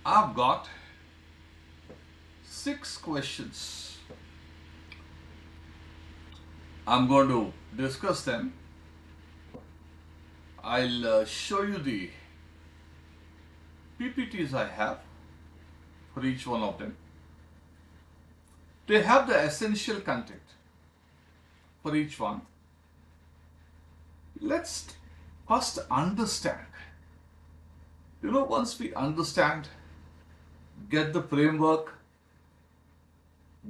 I've got 6 questions. I'm going to discuss them. I'll show you the PPTs I have for each one of them. They have the essential content for each one. Let's first understand. Once we understand, get the framework,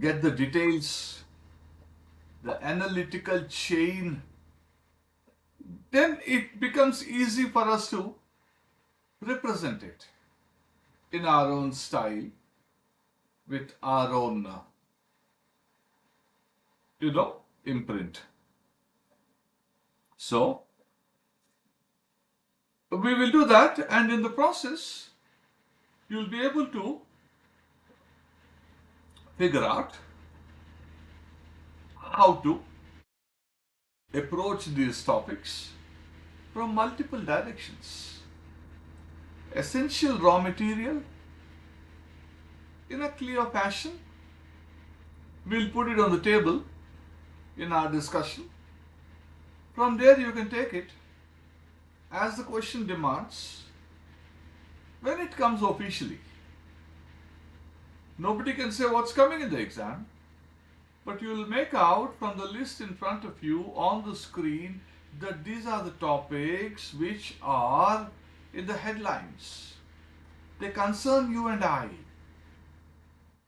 get the details, the analytical chain, then it becomes easy for us to represent it in our own style, with our own, imprint. So, we will do that, and in the process, you'll be able to figure out how to approach these topics from multiple directions. Essential raw material in a clear fashion. We'll put it on the table in our discussion. From there, you can take it as the question demands when it comes officially. Nobody can say what's coming in the exam, but you will make out from the list in front of you on the screen that these are the topics which are in the headlines. They concern you and I.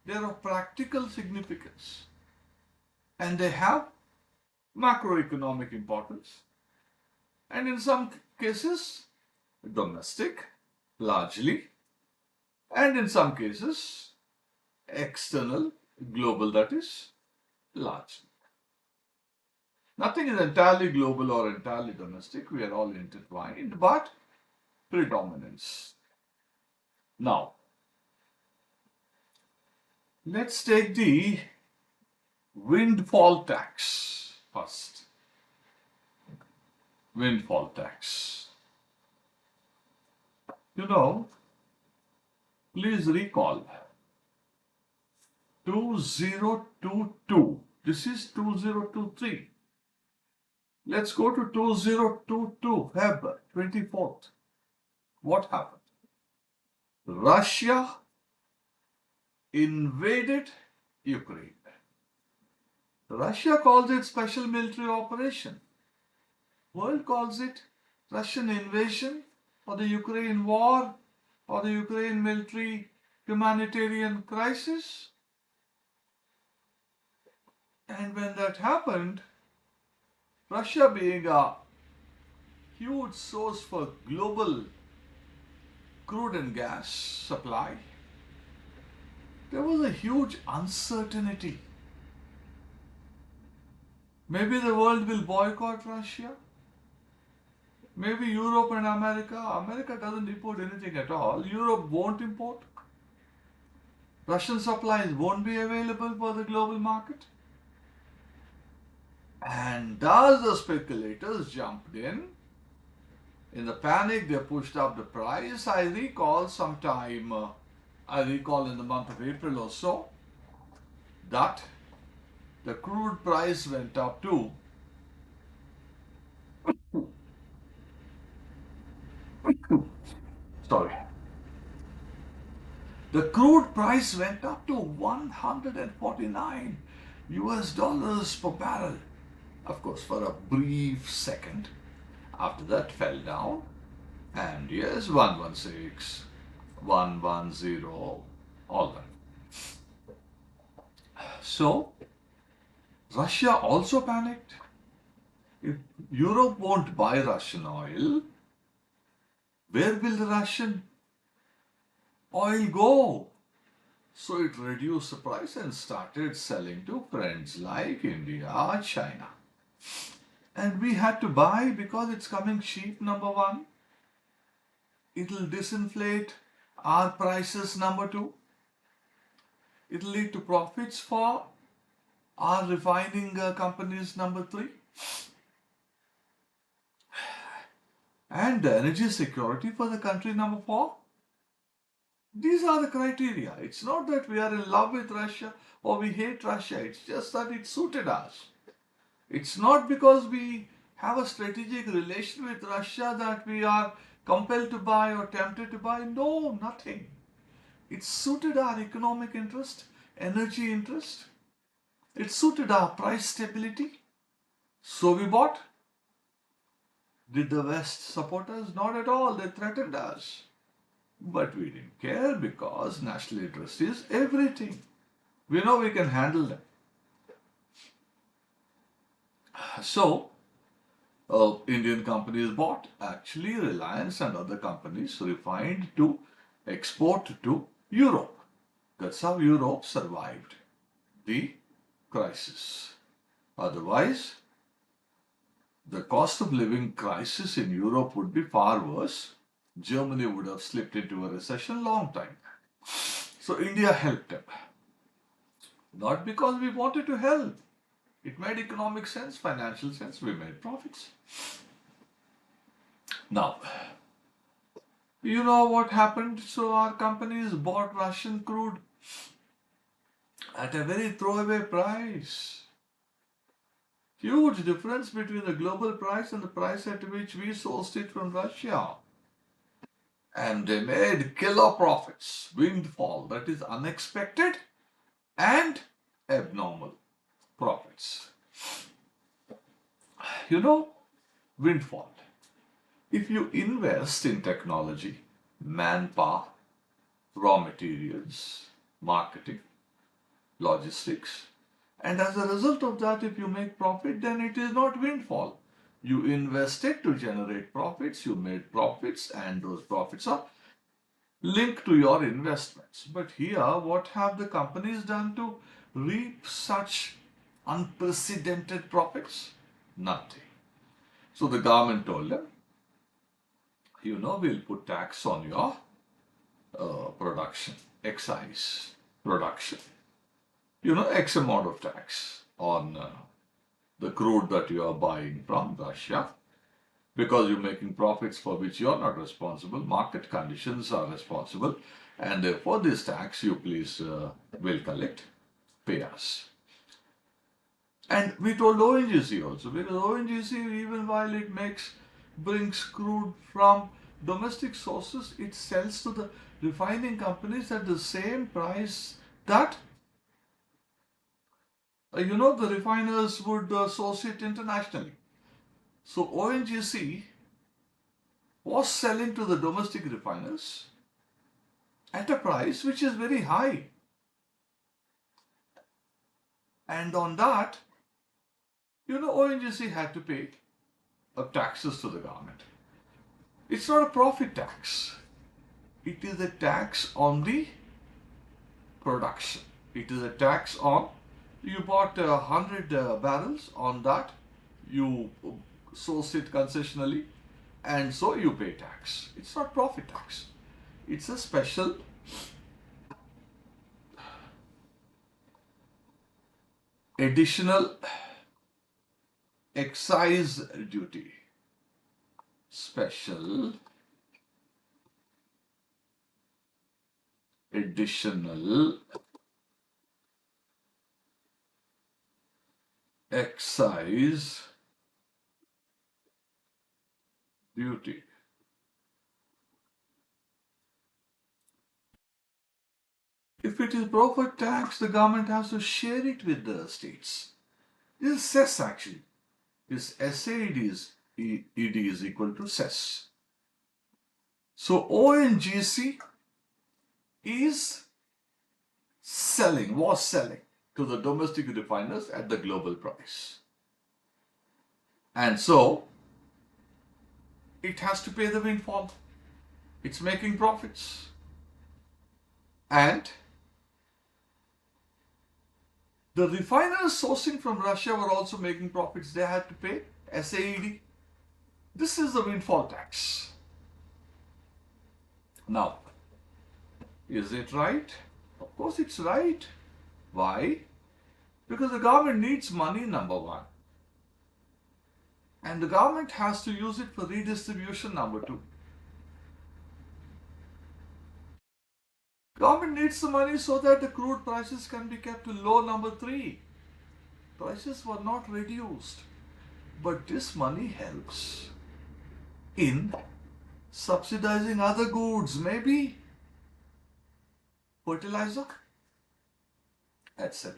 They are of practical significance, and they have macroeconomic importance, and in some cases domestic largely, and in some cases external, global, that is largely. Nothing is entirely global or entirely domestic. We are all intertwined, but predominance. Now, let's take the windfall tax first. Windfall tax. Please recall 2022. This is 2023. Let's go to 2022, Feb 24th. What happened? Russia invaded Ukraine. Russia calls it special military operation. World calls it Russian invasion, or the Ukraine war, or the Ukraine military humanitarian crisis. And when that happened, Russia being a huge source for global crude and gas supply, there was a huge uncertainty. Maybe the world will boycott Russia. Maybe Europe and America. America doesn't import anything at all. Europe won't import. Russian supplies won't be available for the global market. And thus the speculators jumped in. In the panic, they pushed up the price. I recall in the month of April or so, that the crude price went up to the crude price went up to 149 US dollars per barrel. Of course, for a brief second. After that, fell down. And yes, 116, 110, all that. So, Russia also panicked. If Europe won't buy Russian oil, where will the Russian oil go? So it reduced the price and started selling to friends like India, China. And we had to buy because it's coming cheap, number one. It'll disinflate our prices, number two. It'll lead to profits for our refining companies, number three. And energy security for the country, number four. These are the criteria. It's not that we are in love with Russia or we hate Russia. It's just that it suited us. It's not because we have a strategic relation with Russia that we are compelled to buy or tempted to buy. No, nothing. It suited our economic interest, energy interest. It suited our price stability. So we bought. Did the West support us? Not at all. They threatened us. But we didn't care because national interest is everything. We know we can handle them. So, Indian companies bought. Actually, Reliance and other companies refined to export to Europe. That's how Europe survived the crisis. Otherwise, the cost of living crisis in Europe would be far worse. Germany would have slipped into a recession long time. So India helped them. Not because we wanted to help. It made economic sense, financial sense. We made profits. Now, you know what happened? So our companies bought Russian crude at a very throwaway price. Huge difference between the global price and the price at which we sourced it from Russia. And they made killer profits, windfall that is unexpected and abnormal profits. You know, windfall. If you invest in technology, manpower, raw materials, marketing, logistics, and as a result of that, if you make profit, then it is not windfall. You invested to generate profits, you made profits, and those profits are linked to your investments. But here, what have the companies done to reap such unprecedented profits? Nothing. So the government told them, we'll put tax on your production, excise production. X amount of tax on the crude that you are buying from Russia because you're making profits for which you're not responsible. Market conditions are responsible, and therefore this tax you please will collect, pay us. And we told ONGC also, because ONGC, even while it brings crude from domestic sources, it sells to the refining companies at the same price that the refiners would source it internationally. So ONGC was selling to the domestic refiners at a price which is very high. And on that, ONGC had to pay taxes to the government. It's not a profit tax. It is a tax on the production. It is a tax on, you bought 100 barrels, on that you source it concessionally, and so you pay tax. It's not profit tax. It's a special additional excise duty. Special additional excise duty. If it is profit tax, the government has to share it with the states. This is cess actually. This SAED is ED is equal to cess. So ONGC was selling to the domestic refiners at the global price. And so it has to pay the windfall. It's making profits. And the refiners sourcing from Russia were also making profits. They had to pay SAED. This is the windfall tax. Now, is it right? Of course it's right. Why? Because the government needs money, number one. And the government has to use it for redistribution, number two. Government needs the money so that the crude prices can be kept low. Number three, prices were not reduced. But this money helps in subsidizing other goods, maybe fertilizer, etc.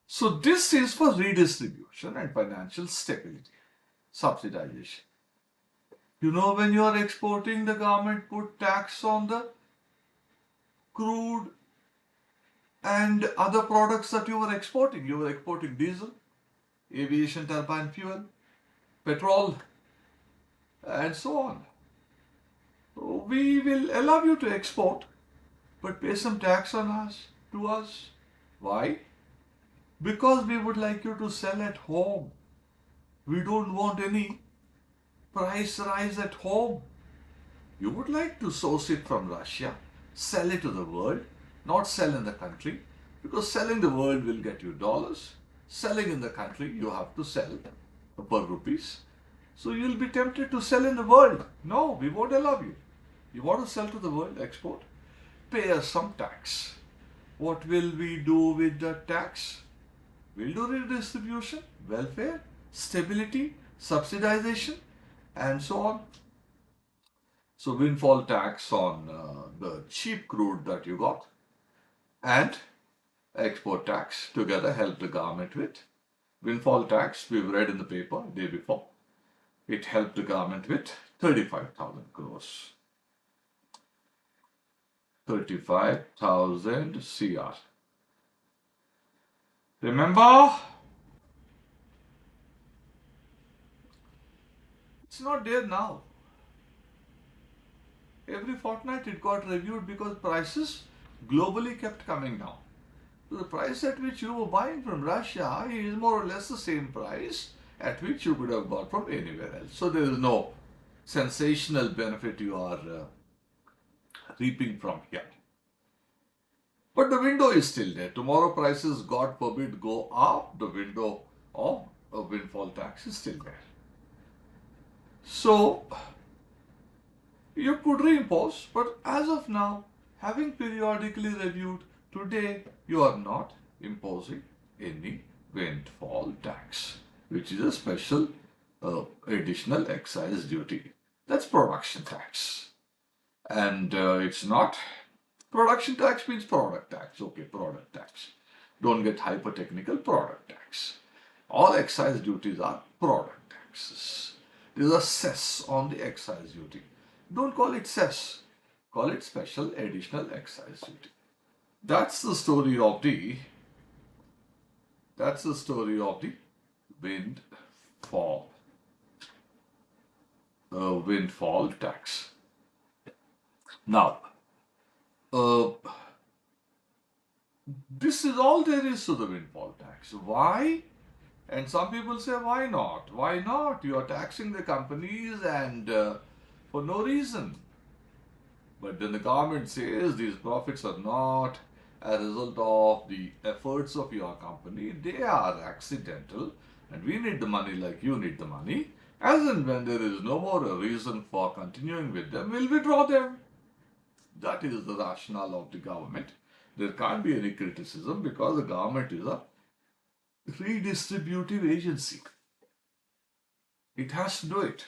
So this is for redistribution and financial stability, subsidization. When you are exporting, the government put tax on the crude and other products that you were exporting. You were exporting diesel, aviation turbine fuel, petrol, and so on. We will allow you to export, but pay some tax on us, to us. Why? Because we would like you to sell at home. We don't want any price rise at home. You would like to source it from Russia, sell it to the world, not sell in the country, because selling the world will get you dollars. Selling in the country, you have to sell per rupees. So you'll be tempted to sell in the world. No, we won't allow you. You want to sell to the world, export, pay us some tax. What will we do with the tax? We'll do redistribution, welfare, stability, subsidization, and so on. So windfall tax on the cheap crude that you got and export tax together help the government with. Windfall tax, we've read in the paper day before. It helped the government with 35,000 crores. 35,000 CR. Remember, it's not there now. Every fortnight it got reviewed because prices globally kept coming down. So the price at which you were buying from Russia is more or less the same price at which you could have bought from anywhere else. So there is no sensational benefit you are reaping from here. But the window is still there. Tomorrow prices, God forbid, go up. The window of a windfall tax is still there. So you could reimpose, but as of now, having periodically reviewed, today you are not imposing any windfall tax, which is a special additional excise duty. That's production tax. And it's not. Production tax means product tax. Okay, product tax. Don't get hyper technical, product tax. All excise duties are product taxes. There's a cess on the excise duty. Don't call it cess. Call it special additional excise duty. That's the story of the windfall. Windfall tax. Now, uh, this is all there is to the windfall tax. Why? And some people say, why not? Why not? You are taxing the companies and for no reason. But then the government says these profits are not a result of the efforts of your company. They are accidental and we need the money like you need the money. As and when there is no more a reason for continuing with them, we'll withdraw them. That is the rationale of the government. There can't be any criticism because the government is a redistributive agency. It has to do it.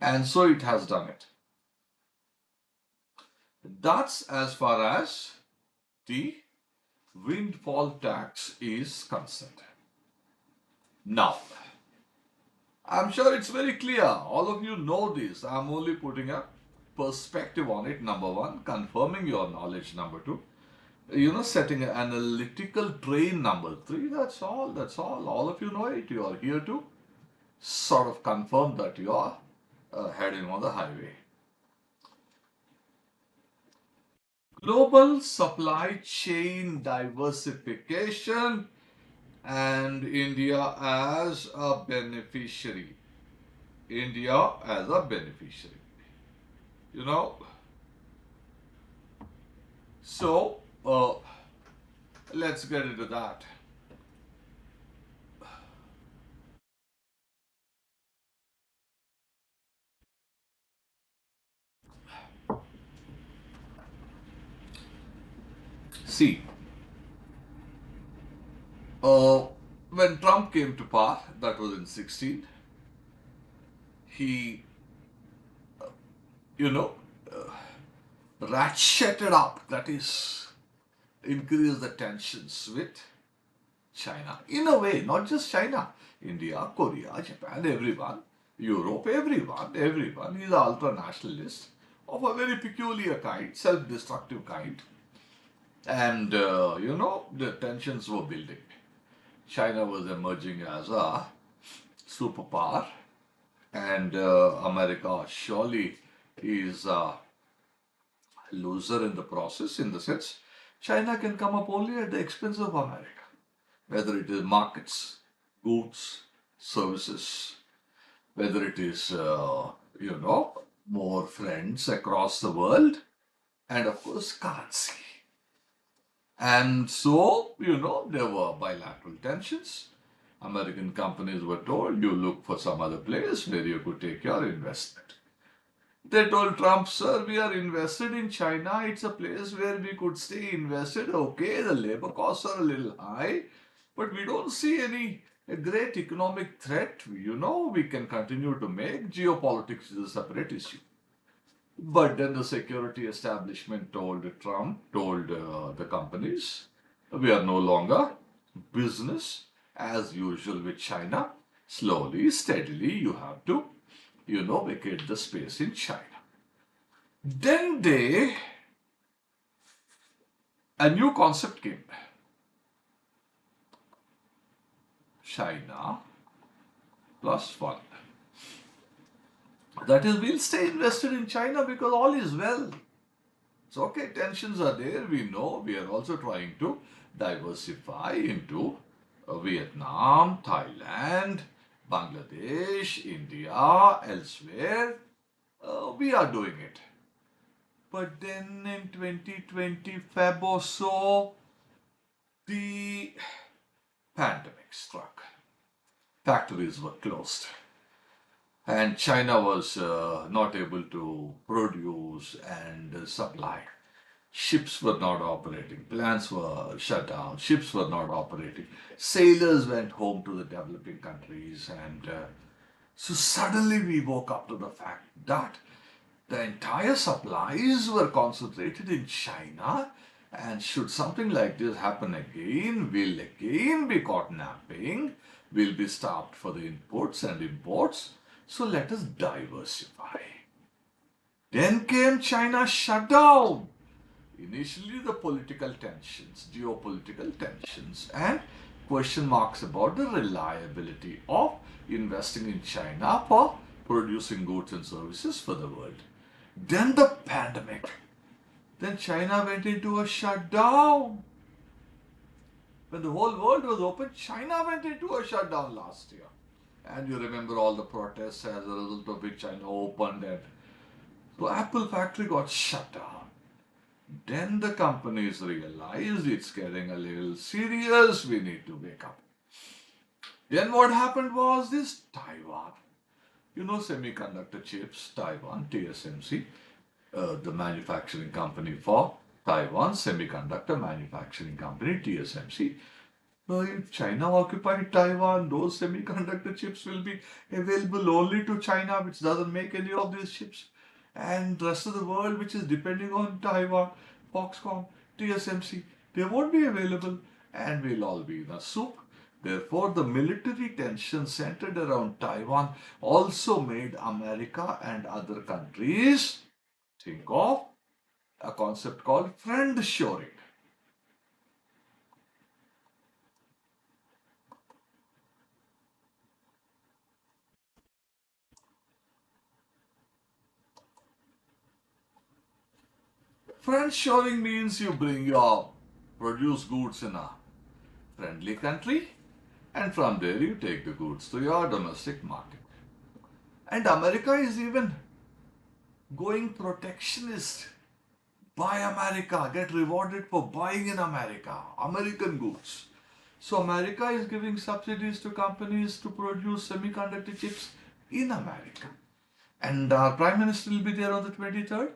And so it has done it. That's as far as the windfall tax is concerned. Now, I'm sure it's very clear. All of you know this. I'm only putting a perspective on it. Number one, confirming your knowledge. Number two, setting an analytical train. Number three, that's all. That's all. All of you know it. You are here to sort of confirm that you are heading on the highway. Global supply chain diversification and India as a beneficiary. India as a beneficiary. So let's get into that. See, uh, when Trump came to power, that was in 16, he, you know, ratcheted up, that is, increased the tensions with China. In a way, not just China, India, Korea, Japan, everyone, Europe, everyone is an ultra-nationalist of a very peculiar kind, self-destructive kind. And, the tensions were building. China was emerging as a superpower, and America surely is a loser in the process, in the sense China can come up only at the expense of America, whether it is markets, goods, services, whether it is, more friends across the world, and of course, currency. And so, there were bilateral tensions. American companies were told, you look for some other place where you could take your investment. They told Trump, sir, we are invested in China. It's a place where we could stay invested. Okay, the labor costs are a little high, but we don't see any a great economic threat. We can continue to make. Geopolitics is a separate issue. But then the security establishment told the companies, we are no longer business as usual with China. Slowly, steadily, you have to, vacate the space in China. Then a new concept came. China plus one. That is, we'll stay invested in China because all is well. It's okay, tensions are there, we know. We are also trying to diversify into Vietnam, Thailand, Bangladesh, India, elsewhere. We are doing it. But then in 2020, Feb or so, the pandemic struck. Factories were closed. And China was not able to produce and supply. Ships were not operating, plants were shut down, ships were not operating. Sailors went home to the developing countries, and so suddenly we woke up to the fact that the entire supplies were concentrated in China, and should something like this happen again, we'll again be caught napping, we'll be starved for the inputs and imports. So let us diversify. Then came China's shutdown. Initially, the political tensions, geopolitical tensions, and question marks about the reliability of investing in China for producing goods and services for the world. Then the pandemic. Then China went into a shutdown. When the whole world was open, China went into a shutdown last year. And you remember all the protests as a result of which China opened, and so Apple factory got shut down. Then the companies realized it's getting a little serious, we need to wake up. Then what happened was this Taiwan. Semiconductor chips, Taiwan, TSMC, the manufacturing company for Taiwan, semiconductor manufacturing company, TSMC. If China occupied Taiwan, those semiconductor chips will be available only to China, which doesn't make any of these chips. And the rest of the world, which is depending on Taiwan, Foxconn, TSMC, they won't be available, and we'll all be in a soup. Therefore, the military tension centered around Taiwan also made America and other countries think of a concept called friend shoring. Friend shoring means you bring your produce goods in a friendly country, and from there you take the goods to your domestic market. And America is even going protectionist. Buy America, get rewarded for buying in America, American goods. So America is giving subsidies to companies to produce semiconductor chips in America. And our Prime Minister will be there on the 23rd.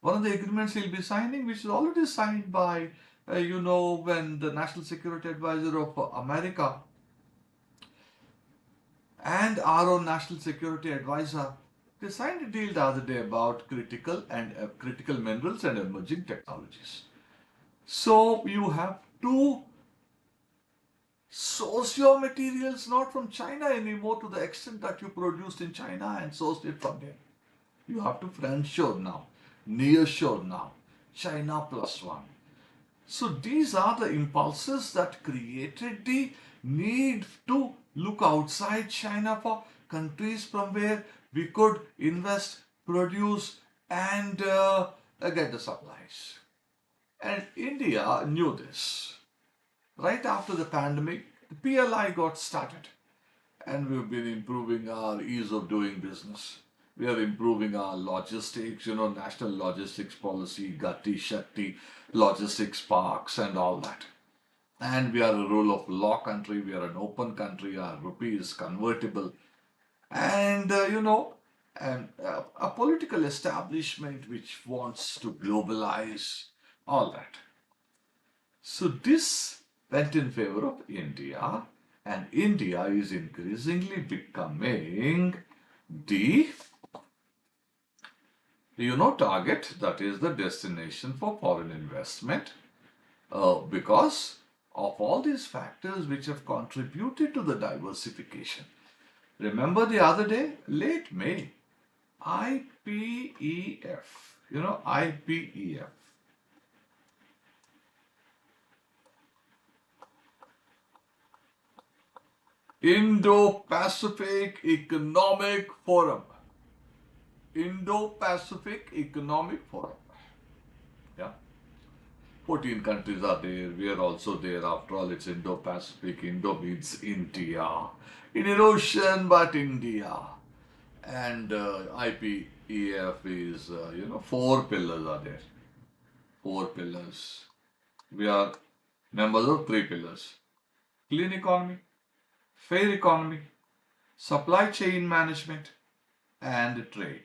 One of the agreements he'll be signing, which is already signed by When the National Security Advisor of America and our own National Security Advisor, they signed a deal the other day about critical minerals and emerging technologies. So you have to source your materials not from China anymore to the extent that you produced in China and sourced it from there. You have to friendshore now, nearshore now, China plus one. So these are the impulses that created the need to look outside China for countries from where we could invest, produce, and get the supplies. And India knew this. Right after the pandemic, the PLI got started, and we've been improving our ease of doing business. We are improving our logistics, national logistics policy, Gati Shakti, logistics parks, and all that. And we are a rule of law country, we are an open country, our rupee is convertible, and a political establishment which wants to globalize all that. So this went in favor of India, and India is increasingly becoming the target, that is the destination for foreign investment, because of all these factors which have contributed to the diversification. Remember the other day, late May, IPEF, IPEF. Indo-Pacific Economic Forum. Indo-Pacific Economic Forum. Yeah. 14 countries are there. We are also there. After all, it's Indo-Pacific. Indo means India. Indian Ocean, but India. And IPEF is, 4 pillars are there. 4 pillars. We are members of 3 pillars. Clean economy, fair economy, supply chain management, and trade.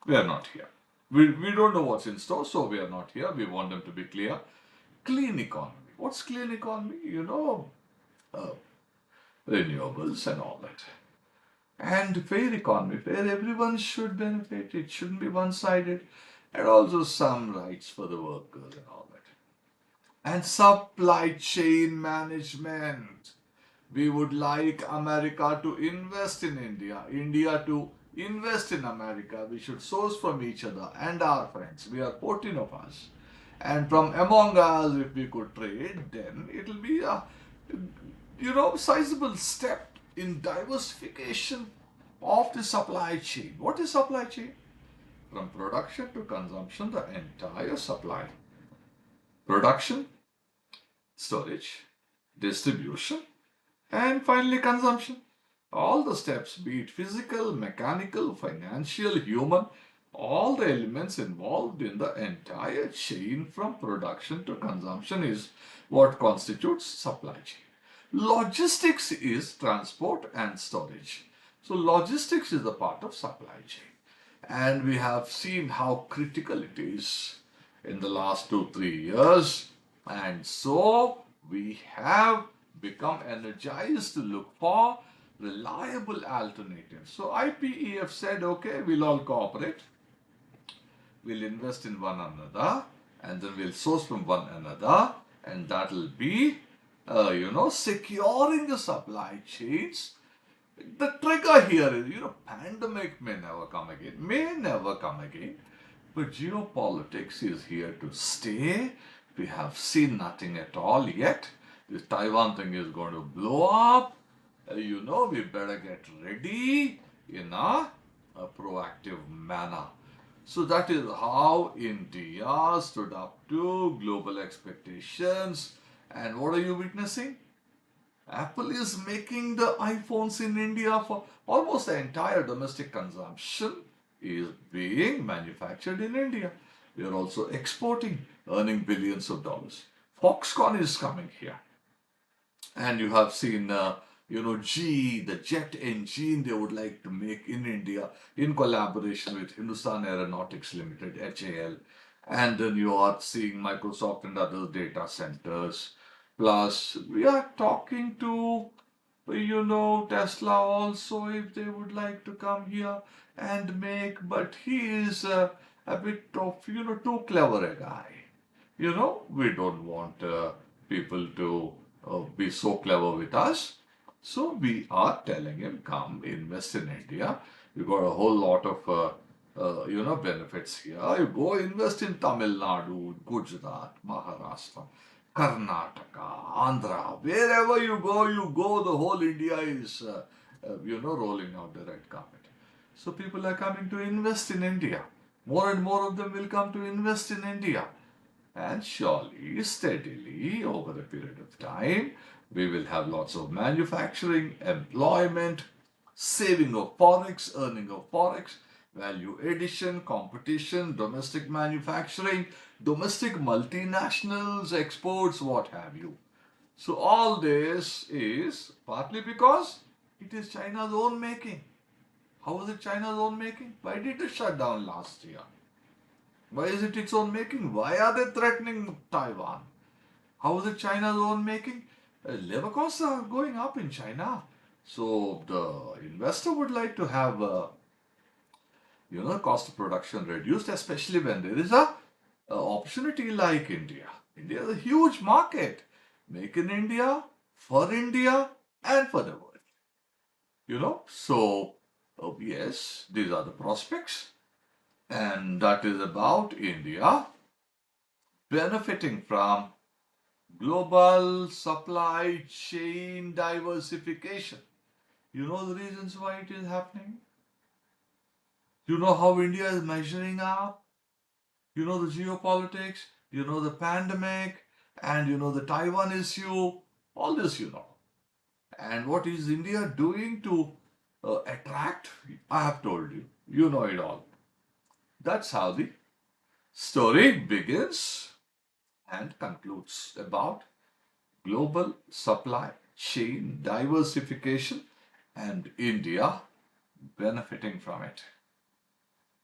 We are not here. We don't know what's in store, so we are not here. We want them to be clear. Clean economy. What's clean economy? Renewables and all that. And fair economy, where everyone should benefit. It shouldn't be one-sided. And also some rights for the workers and all that. And supply chain management. We would like America to invest in India, India to invest in America. We should source from each other and our friends. We are 14 of us. And from among us, if we could trade, then it will be a, sizable step in diversification of the supply chain. What is supply chain? From production to consumption, the entire supply. Production, storage, distribution, and finally consumption. All the steps, be it physical, mechanical, financial, human, all the elements involved in the entire chain from production to consumption is what constitutes supply chain. Logistics is transport and storage. So logistics is a part of supply chain. And we have seen how critical it is in the last 2-3 years. And so we have become energized to look for reliable alternatives. So IPEF said, okay, we'll all cooperate. We'll invest in one another, and then we'll source from one another, and that'll be, securing the supply chains. The trigger here is, pandemic may never come again, but geopolitics is here to stay. We have seen nothing at all yet. This Taiwan thing is going to blow up. We better get ready in a proactive manner. So that is how India stood up to global expectations. And what are you witnessing? Apple is making the iPhones in India for almost the entire domestic consumption is being manufactured in India. We are also exporting, earning billions of dollars. Foxconn is coming here. And you have seen, GE, the jet engine they would like to make in India in collaboration with Hindustan Aeronautics Limited, HAL. And then you are seeing Microsoft and other data centers. Plus, we are talking to, Tesla also, if they would like to come here and make, but he is a bit of, too clever a guy. We don't want people to be so clever with us. So we are telling him, come invest in India. You got a whole lot of, benefits here. You go invest in Tamil Nadu, Gujarat, Maharashtra, Karnataka, Andhra. Wherever you go, the whole India is, rolling out the red carpet. So people are coming to invest in India. More and more of them will come to invest in India. And surely, steadily, over a period of time, we will have lots of manufacturing, employment, saving of forex, earning of forex, value addition, competition, domestic manufacturing, domestic multinationals, exports, what have you. So all this is partly because it is China's own making. How was it China's own making? Why did it shut down last year? Why is it its own making? Why are they threatening Taiwan? How is it China's own making? Labor costs are going up in China. So the investor would like to have, cost of production reduced, especially when there is a opportunity like India. India is a huge market. Make in India, for India, and for the world. So yes, these are the prospects, and that is about India benefiting from global supply chain diversification. You know the reasons why it is happening? You know how India is measuring up? You know the geopolitics? You know the pandemic? And you know the Taiwan issue? All this you know. And what is India doing to attract? I have told you. You know it all. That's how the story begins and concludes about global supply chain diversification and India benefiting from it.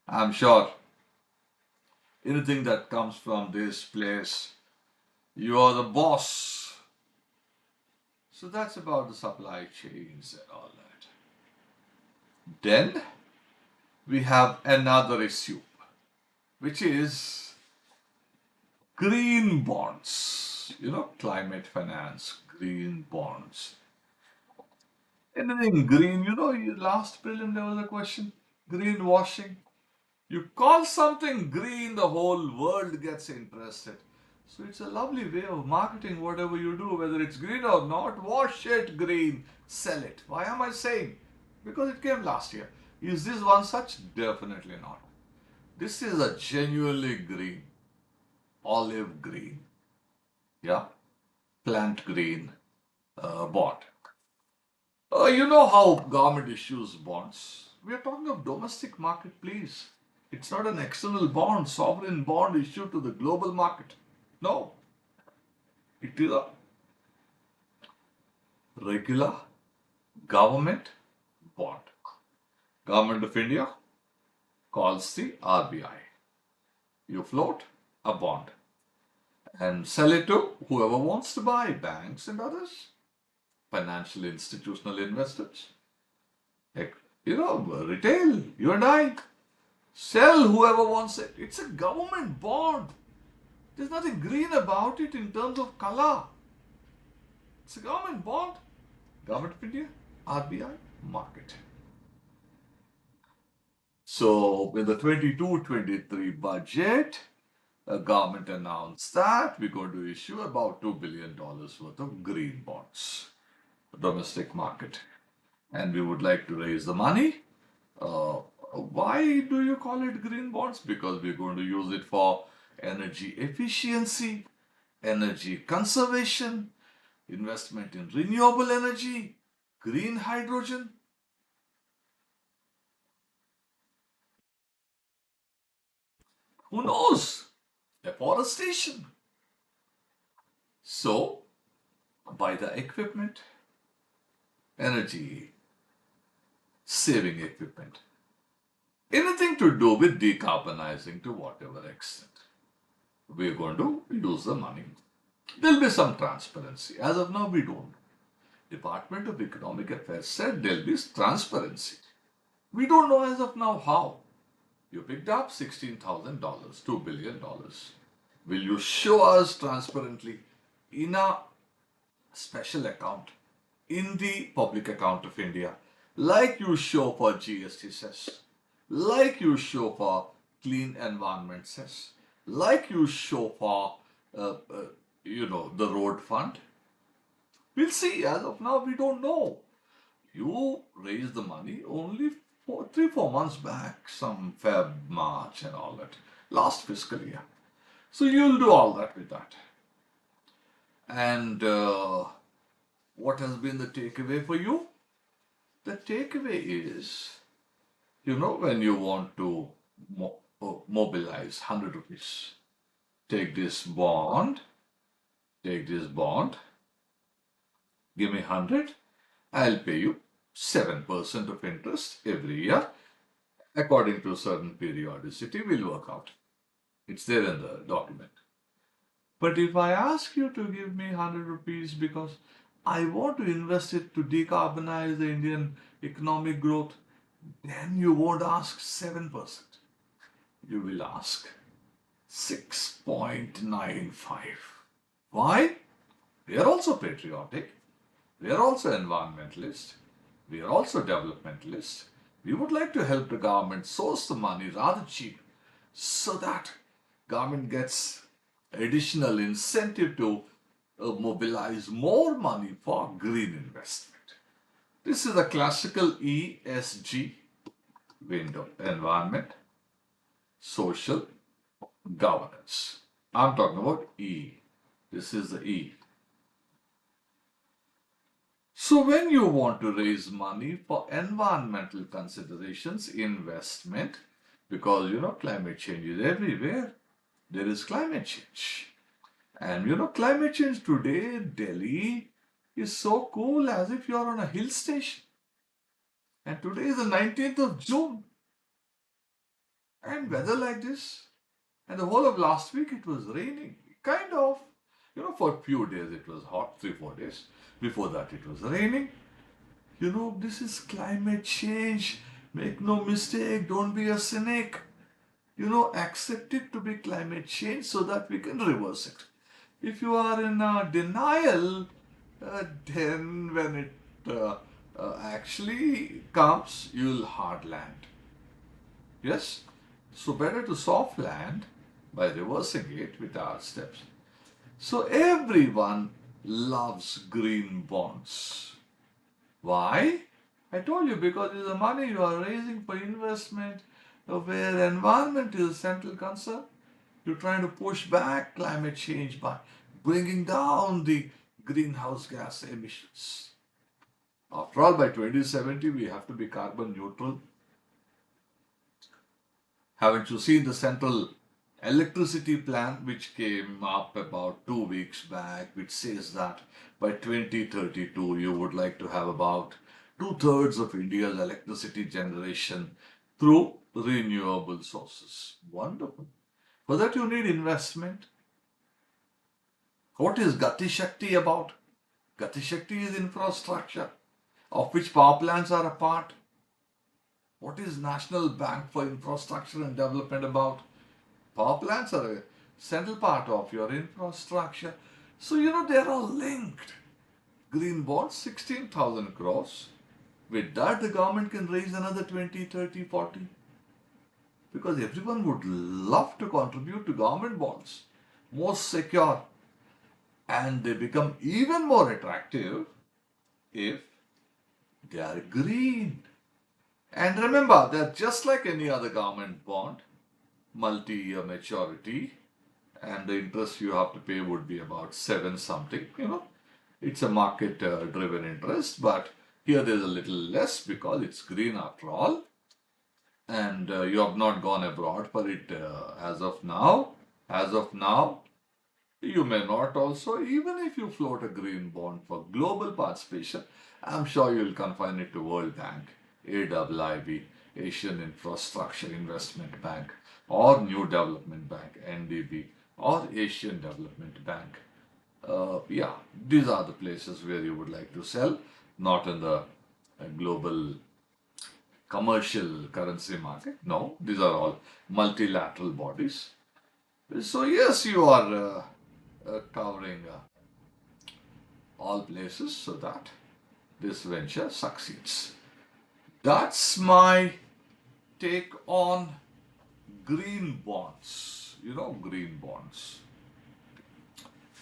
I'm sure anything that comes from this place, you are the boss. So that's about the supply chains and all that. Then we have another issue, which is green bonds. Climate finance, green bonds. Anything green, last prelim there was a question. Greenwashing. You call something green, the whole world gets interested. So it's a lovely way of marketing whatever you do, whether it's green or not. Wash it green, sell it. Why am I saying? Because it came last year. Is this one such? Definitely not. This is a genuinely green, olive green, yeah, plant green bond. You know how government issues bonds. We are talking of domestic market, please. It's not an external bond, sovereign bond issued to the global market. No, it is a regular government bond. Government of India calls the RBI. You float a bond and sell it to whoever wants to buy, banks and others, financial institutional investors, retail, you and I. Sell whoever wants it. It's a government bond. There's nothing green about it in terms of color. It's a government bond. Government of India, RBI, market. So, in the 22-23 budget, the government announced that we're going to issue about $2 billion worth of green bonds, domestic market. And we would like to raise the money. Why do you call it green bonds? Because we're going to use it for energy efficiency, energy conservation, investment in renewable energy, green hydrogen. Who knows? Afforestation. So, buy the equipment, energy saving equipment. Anything to do with decarbonizing to whatever extent. we're going to use the money. There'll be some transparency. As of now, we don't. Department of Economic Affairs said there'll be transparency. We don't know as of now how. You picked up $16,000, $2 billion. Will you show us transparently in a special account in the public account of India, like you show for GST cess, like you show for clean environment cess, like you show for the road fund? We'll see. As of now, we don't know. You raised the money only for 3-4 months back, some Feb, March, and all that, last fiscal year. So you'll do all that with that. And what has been the takeaway for you? The takeaway is, when you want to mobilize 100 rupees, take this bond, give me 100, I'll pay you 7% of interest every year, according to a certain periodicity, will work out. It's there in the document. But if I ask you to give me 100 rupees because I want to invest it to decarbonize the Indian economic growth, then you won't ask 7%. You will ask 6.95. Why? We are also patriotic. We are also environmentalists. We are also developmentalists. We would like to help the government source the money rather cheap so that government gets additional incentive to mobilize more money for green investment. This is a classical ESG window: environment, social, governance. I'm talking about E. This is the E. So when you want to raise money for environmental considerations, investment, because climate change is everywhere. There is climate change. And climate change today, Delhi is so cool as if you're on a hill station. And today is the 19th of June. And weather like this. And the whole of last week it was raining. Kind of. For a few days it was hot, 3-4 days. Before that it was raining. This is climate change. Make no mistake. Don't be a cynic. Accept it to be climate change so that we can reverse it. If you are in denial, then when it actually comes, you'll hard land. Yes? So better to soft land by reversing it with our steps. So everyone loves green bonds. Why? I told you, because it's the money you are raising for investment where environment is a central concern. You're trying to push back climate change by bringing down the greenhouse gas emissions. After all, by 2070, we have to be carbon neutral. Haven't you seen the central electricity plan which came up about 2 weeks back, which says that by 2032 you would like to have about 2/3 of India's electricity generation through renewable sources. Wonderful. For that you need investment. What is Gati Shakti about? Gati Shakti is infrastructure, of which power plants are a part. What is National Bank for Infrastructure and Development about? Power plants are a central part of your infrastructure. So, they are all linked. Green bonds, 16,000 crores. With that, the government can raise another 20, 30, 40. Because everyone would love to contribute to government bonds. Most secure. And they become even more attractive if they are green. And remember, they're just like any other government bond, multi-year maturity, and the interest you have to pay would be about 7 something. It's a market driven interest, but here there's a little less because it's green after all. And you have not gone abroad for it as of now. As of now, you may not also, even if you float a green bond for global participation, I'm sure you'll confine it to World Bank, AIIB, Asian Infrastructure Investment Bank, or New Development Bank, NDB, or Asian Development Bank. Yeah, these are the places where you would like to sell, not in the global commercial currency market. No, these are all multilateral bodies. So, yes, you are covering all places so that this venture succeeds. That's my take on green bonds. You know, green bonds.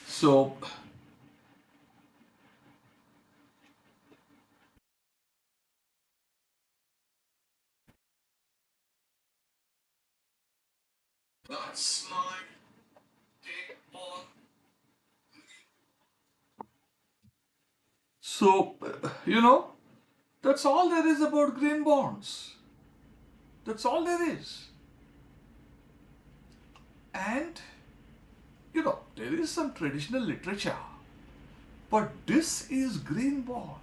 So, that's my take on. So, that's all there is about green bonds. That's all there is. And, there is some traditional literature. But this is green bond.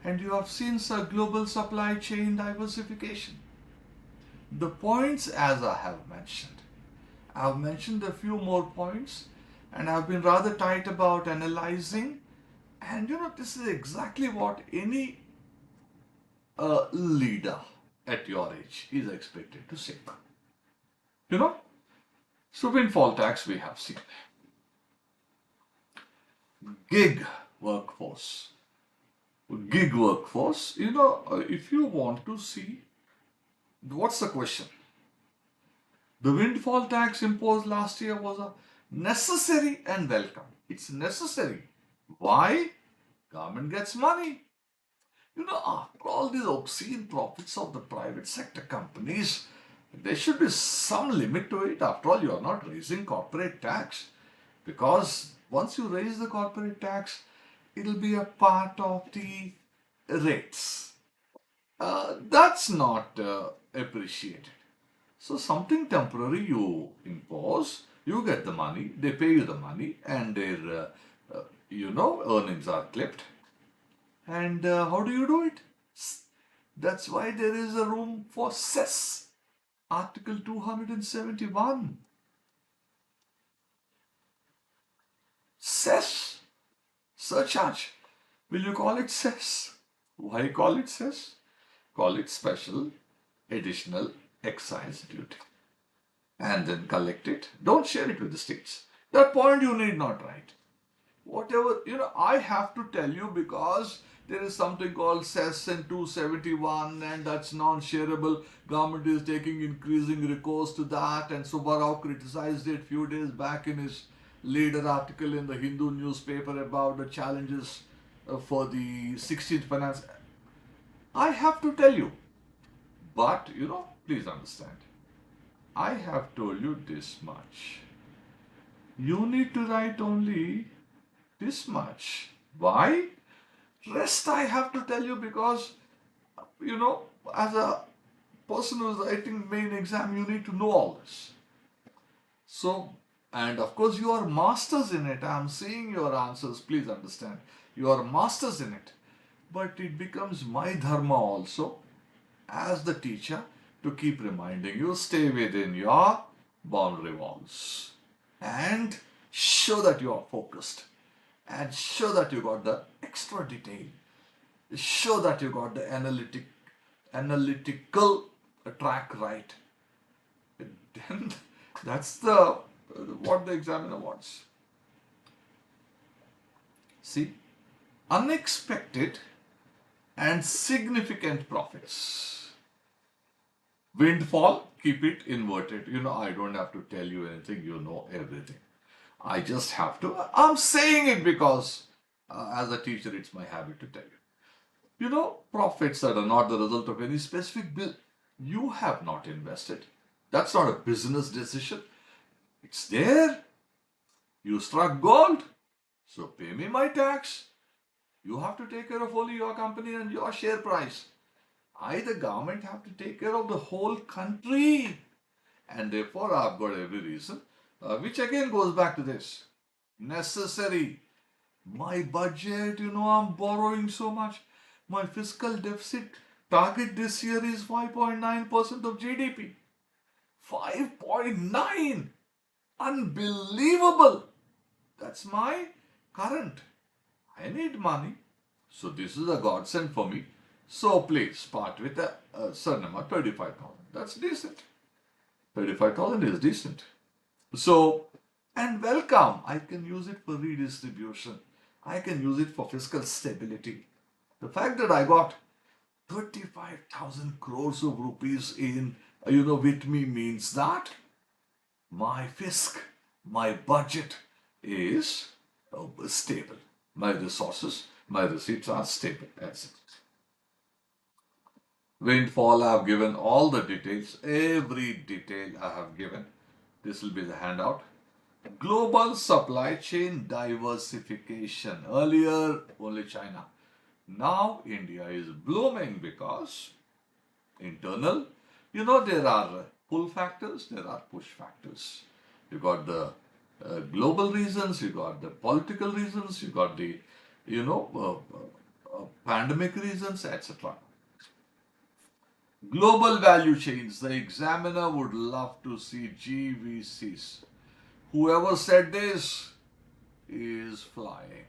And you have seen global supply chain diversification. The points as I have mentioned. I have mentioned a few more points and I've been rather tight about analyzing. And this is exactly what any leader at your age is expected to say. You know, so windfall tax we have seen. Gig workforce. Gig workforce, if you want to see, what's the question? The windfall tax imposed last year was a necessary and welcome. It's necessary. Why? Government gets money. After all these obscene profits of the private sector companies, there should be some limit to it. After all, you are not raising corporate tax because once you raise the corporate tax, it'll be a part of the rates. That's not appreciated. So something temporary you impose, you get the money, they pay you the money, and their earnings are clipped. And how do you do it? That's why there is a room for cess. Article 271. Cess. Surcharge. Will you call it cess? Why call it cess? Call it special additional excise duty. And then collect it. Don't share it with the states. That point you need not write. Whatever, I have to tell you because there is something called cess in 271 and that's non-shareable. Government is taking increasing recourse to that, and Subbarao criticized it few days back in his leader article in the Hindu newspaper about the challenges for the 16th finance. I have to tell you, but please understand. I have told you this much. You need to write only this much. Why? Rest I have to tell you because, as a person who's writing main exam, you need to know all this. So, and of course, you are masters in it. I'm seeing your answers. Please understand. You are masters in it. But it becomes my dharma also, as the teacher, to keep reminding you, stay within your boundary walls and show that you are focused and show that you got the extra detail, show that you got the analytical track right. Then that's the what the examiner wants. See, unexpected and significant profits. Windfall, keep it inverted. I don't have to tell you anything, you know everything. I just have to. I'm saying it because as a teacher, it's my habit to tell you. Profits that are not the result of any specific bill. You have not invested. That's not a business decision. It's there. You struck gold. So pay me my tax. You have to take care of only your company and your share price. I, the government, have to take care of the whole country. And therefore, I've got every reason, which again goes back to this. Necessary. My budget, I'm borrowing so much. My fiscal deficit target this year is 5.9% of GDP. 5.9! Unbelievable. That's my current. I need money. So this is a godsend for me. So please part with a certain amount, 35,000. That's decent. 35,000 is decent. So, and welcome. I can use it for redistribution. I can use it for fiscal stability. The fact that I got 35,000 crores of rupees in, with me means that my fisc, my budget is stable. My resources, my receipts are stable. That's it. Windfall, I have given all the details, every detail I have given. This will be the handout. Global supply chain diversification. Earlier, only China. Now, India is blooming because internal, there are pull factors, there are push factors. You got the global reasons, you got the political reasons, you got the, pandemic reasons, etc. Global value chains. The examiner would love to see GVCs. Whoever said this is flying.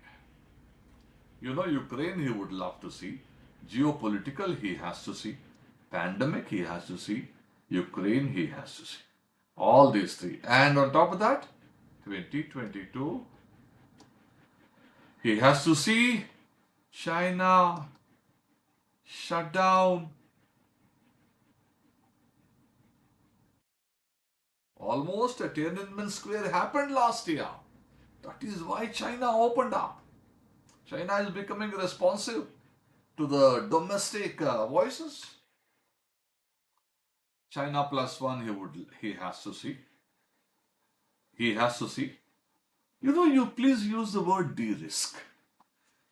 Ukraine he would love to see. Geopolitical he has to see. Pandemic he has to see. Ukraine he has to see. All these three. And on top of that, 2022, he has to see China shut down. Almost a Tiananmen Square happened last year. That is why China opened up. China is becoming responsive to the domestic voices. China plus one he has to see. He has to see. You please use the word de-risk.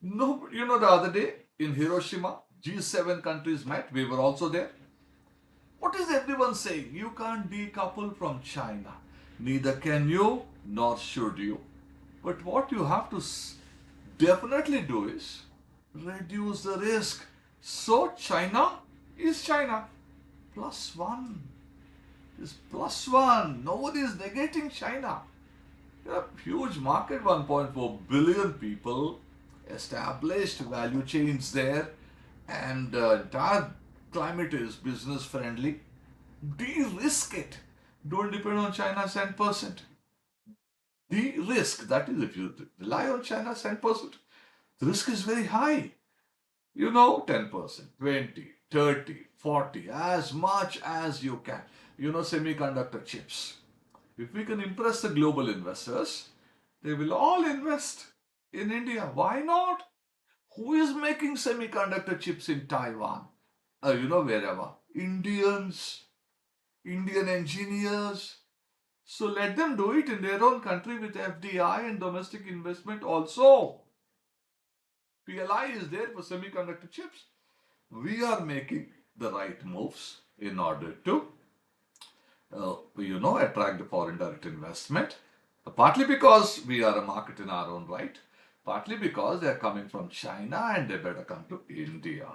No, the other day in Hiroshima, G7 countries met. We were also there. What is everyone saying? You can't decouple from China. Neither can you, nor should you. But what you have to definitely do is reduce the risk. So China is China. Plus one. Is plus one. Nobody is negating China. Huge market, 1.4 billion people, established value chains there, and entire climate is business friendly. De-risk it. Don't depend on China's 10%. De-risk, that is, if you rely on China's 10%, the risk is very high. 10%, 20, 30, 40, as much as you can. Semiconductor chips. If we can impress the global investors, they will all invest in India. Why not? Who is making semiconductor chips in Taiwan? Wherever. Indians, Indian engineers. So let them do it in their own country with FDI and domestic investment also. PLI is there for semiconductor chips. We are making the right moves in order to, attract the foreign direct investment. Partly because we are a market in our own right. Partly because they are coming from China and they better come to India.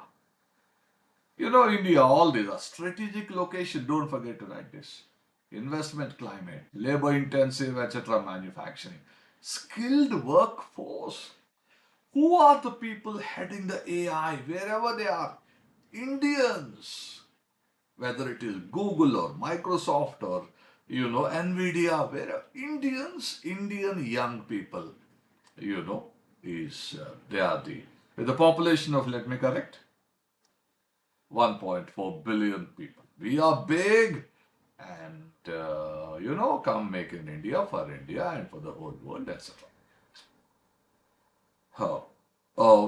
India, all these are strategic location. Don't forget to write this. Investment climate, labor intensive, etc. manufacturing. Skilled workforce. Who are the people heading the AI wherever they are? Indians. Whether it is Google or Microsoft or, Nvidia, wherever. Indian young people, they are with a population of, let me correct, 1.4 billion people. We are big and, come make in India for India and for the whole world, etc.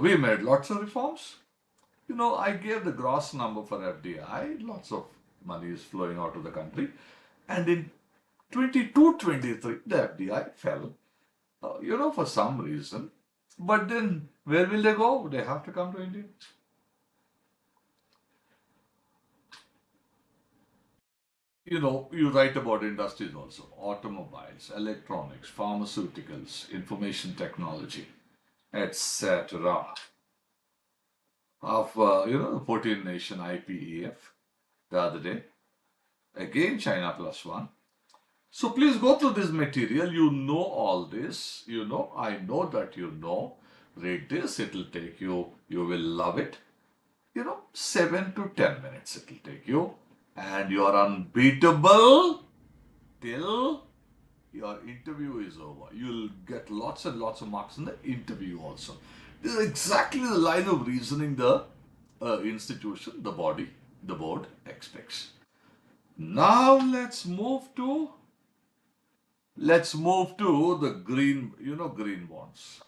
We made lots of reforms. I gave the gross number for FDI. Lots of money is flowing out of the country. And in 22-23, the FDI fell, for some reason. But then, where will they go? They have to come to India. You write about industries also. Automobiles, electronics, pharmaceuticals, information technology, etc. Of, the 14 nation IPEF the other day. Again, China plus one. So please go through this material. You know all this. I know that you know. Read this. It will take you. You will love it. 7 to 10 minutes it will take you. And you are unbeatable till your interview is over. You'll get lots and lots of marks in the interview also. This is exactly the line of reasoning the institution, the body, the board expects. Now let's move to the green bonds.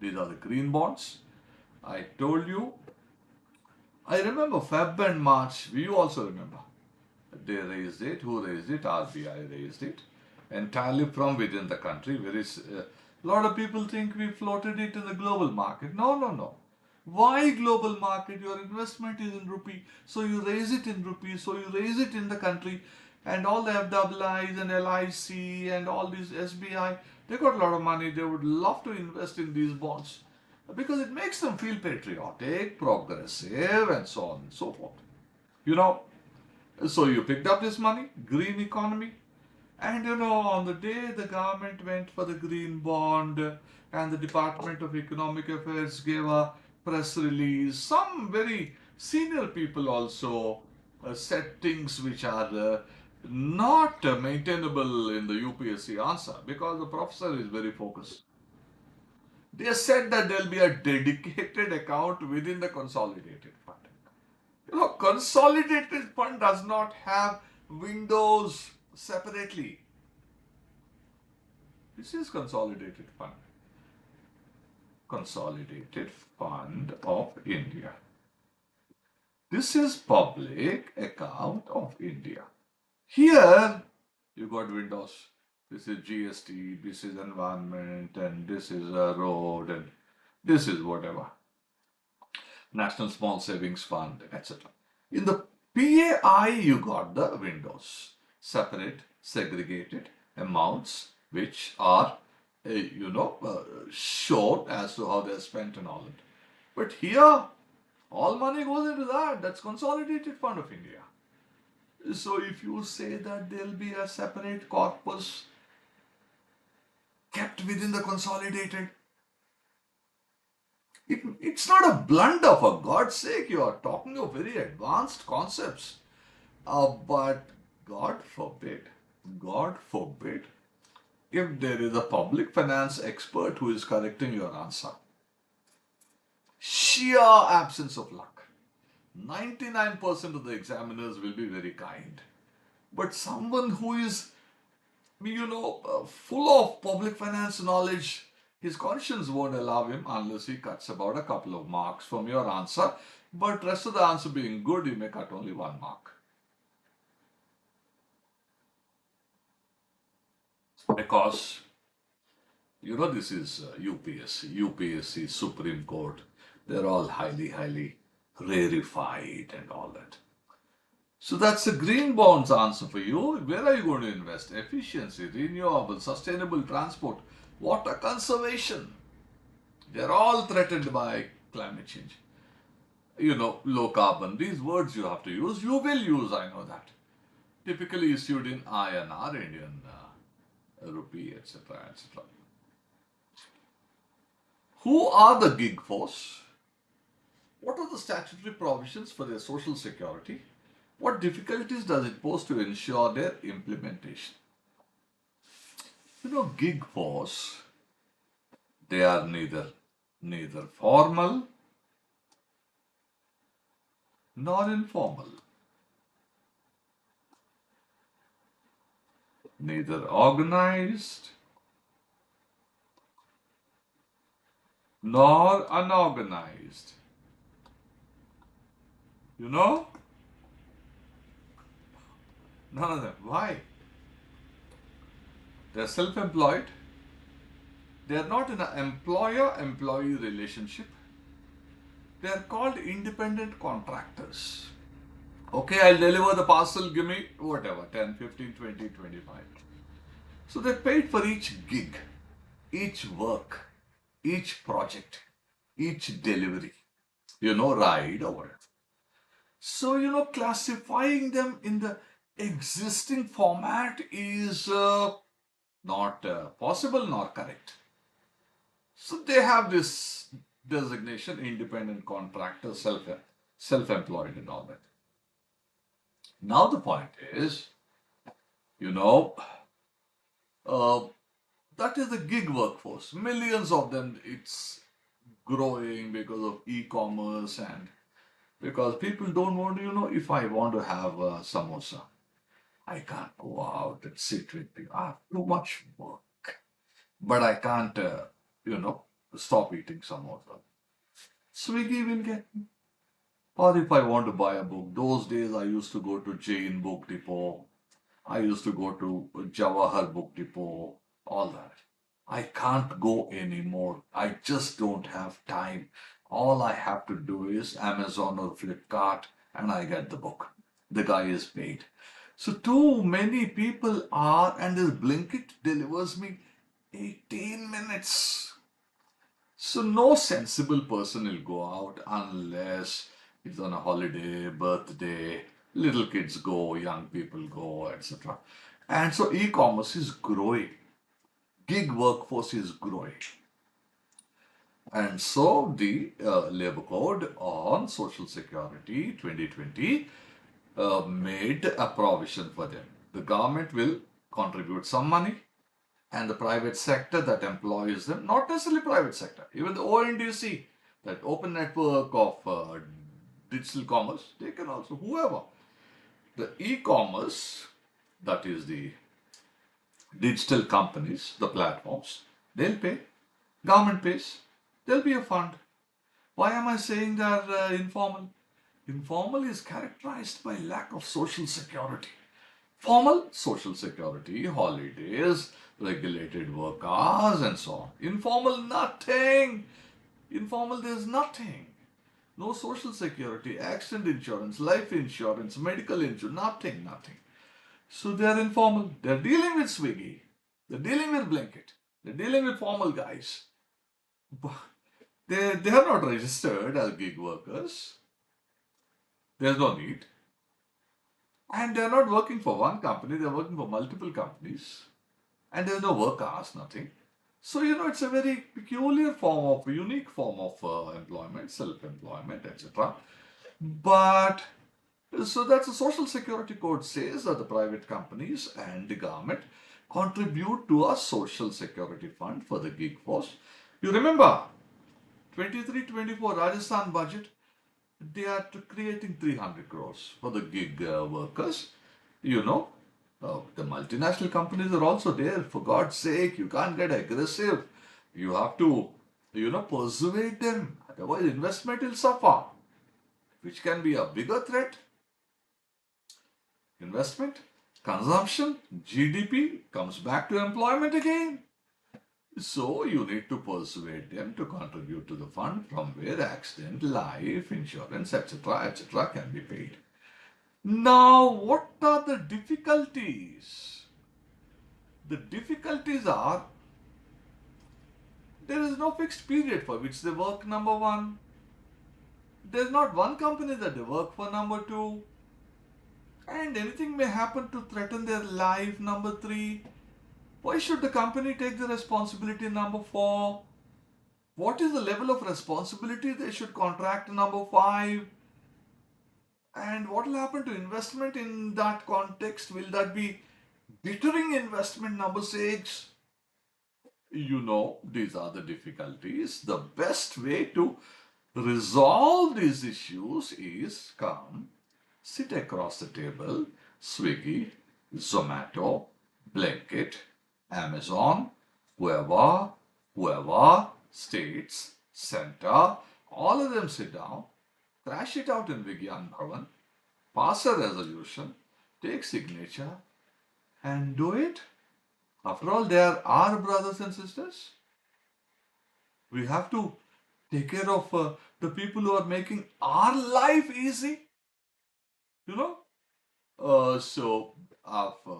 These are the green bonds. I told you. I remember Feb and March. You also remember. They raised it. Who raised it? RBI raised it. Entirely from within the country. A lot of people think we floated it in the global market. No, no, no. Why global market? Your investment is in rupee, so you raise it in rupee, so you raise it in the country, and all the FIIs and LIC and all these SBI, they got a lot of money. They would love to invest in these bonds because it makes them feel patriotic, progressive, and so on and so forth. You know, so you picked up this money, green economy, and on the day the government went for the green bond and the Department of Economic Affairs gave a press release, some very senior people also said things which are not maintainable in the UPSC answer because the professor is very focused. They said that there will be a dedicated account within the consolidated fund. Consolidated fund does not have windows separately. This is consolidated fund. Consolidated Fund of India. This is public account of India. Here you got windows. This is GST, this is environment, and this is a road, and this is whatever. National Small Savings Fund, etc. In the PAI, you got the windows, separate, segregated amounts which are, shown as to how they're spent and all that. But here, all money goes into that. That's Consolidated Fund of India. So if you say that there'll be a separate corpus kept within the consolidated, it's not a blunder, for God's sake. You are talking of very advanced concepts. But God forbid, if there is a public finance expert who is correcting your answer. Sheer absence of luck. 99% of the examiners will be very kind. But someone who is, full of public finance knowledge, his conscience won't allow him unless he cuts about a couple of marks from your answer. But rest of the answer being good, he may cut only 1 mark. Because, this is UPSC, Supreme Court. They're all highly, highly rarefied and all that. So that's the green bonds answer for you. Where are you going to invest? Efficiency, renewable, sustainable transport, water conservation. They're all threatened by climate change. Low carbon. These words you have to use. You will use, I know that. Typically issued in INR, Indian rupee, etc., etc. Who are the gig force? What are the statutory provisions for their social security? What difficulties does it pose to ensure their implementation? Gig force, they are neither formal nor informal, neither organized nor unorganized. None of them. Why? They are self-employed. They are not in an employer-employee relationship. They are called independent contractors. Okay, I'll deliver the parcel, give me whatever, 10, 15, 20, 25. So they're paid for each gig, each work, each project, each delivery, ride or whatever. So, classifying them in the existing format is not possible nor correct. So they have this designation, independent contractor, self-employed and all that. Now the point is, you know, uh, that is the gig workforce. Millions of them, it's growing because of e-commerce and because people don't want to, if I want to have a samosa, I can't go out and sit with people. I have too much work, but I can't, you know, stop eating samosa. Swiggy will get me. Or if I want to buy a book, those days I used to go to Jain Book Depot. I used to go to Jawahar Book Depot, all that. I can't go anymore. I just don't have time. All I have to do is Amazon or Flipkart and I get the book. The guy is paid. So too many people are, and this Blinkit delivers me 18 minutes. So no sensible person will go out unless it's on a holiday, birthday, little kids go, young people go, etc. And so e-commerce is growing. Gig workforce is growing. And so the labor code on social security 2020 made a provision for them. The government will contribute some money and the private sector that employs them, not necessarily private sector, even the ONDC, that open network of digital commerce, they can also, whoever. The e-commerce, that is the digital companies, the platforms, they'll pay. Government pays. There'll be a fund. Why am I saying they're informal? Informal is characterized by lack of social security. Formal, social security, holidays, regulated work hours, and so on. Informal, nothing. Informal, there's nothing. No social security, accident insurance, life insurance, medical insurance, nothing. So they're informal. They're dealing with Swiggy. They're dealing with Blinkit. They're dealing with formal guys. They are not registered as gig workers. There's no need. And they're not working for one company, they're working for multiple companies. And there's no work hours, nothing. So, it's a very peculiar form of, unique form of employment, self-employment, etc. But, so that's the Social Security Code says that the private companies and the government contribute to a social security fund for the gig force. You remember, 23-24 Rajasthan budget, they are creating 300 crores for the gig workers. The multinational companies are also there. For God's sake, you can't get aggressive. You have to, persuade them. Otherwise, investment will suffer, which can be a bigger threat. Investment, consumption, GDP comes back to employment again. So you need to persuade them to contribute to the fund from where accident, life, insurance, etc., can be paid. Now, what are the difficulties? The difficulties are there is no fixed period for which they work, number one. There's not one company that they work for, number two. And anything may happen to threaten their life, number three. Why should the company take the responsibility, number four? What is the level of responsibility they should contract, number five? And what will happen to investment in that context? Will that be deterring investment, number six? These are the difficulties. The best way to resolve these issues is come, sit across the table, Swiggy, Zomato, Blinkit, Amazon, whoever, states, center, all of them sit down, crash it out in Vigyan Bhavan, pass a resolution, take signature, and do it. After all, they are our brothers and sisters. We have to take care of the people who are making our life easy. You know,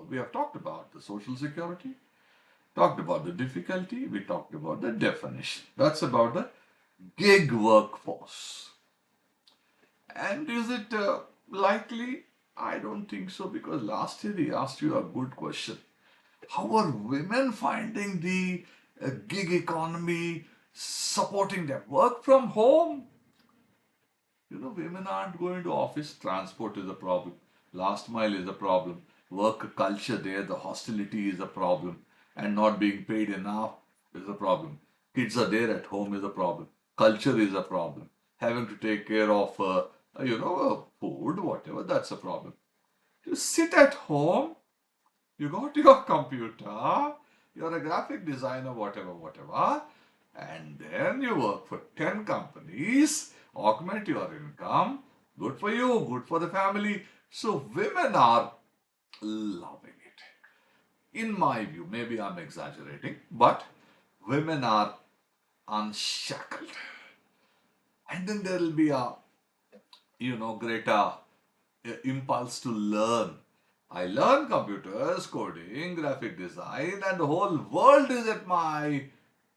we have talked about the social security, talked about the difficulty, we talked about the definition. That's about the gig workforce. And is it likely? I don't think so, because last year he asked you a good question. How are women finding the gig economy supporting them? Work from home. Women aren't going to office. Transport is a problem. Last mile is a problem. Work culture there, the hostility is a problem. And not being paid enough is a problem. Kids are there at home is a problem. Culture is a problem. Having to take care of, food, whatever, that's a problem. You sit at home, you got your computer, you're a graphic designer, whatever, and then you work for 10 companies, augment your income. Good for you, good for the family. So women are loving it. In my view, maybe I'm exaggerating, but women are unshackled. And then there will be a, greater impulse to learn. I learn computers, coding, graphic design, and the whole world is at my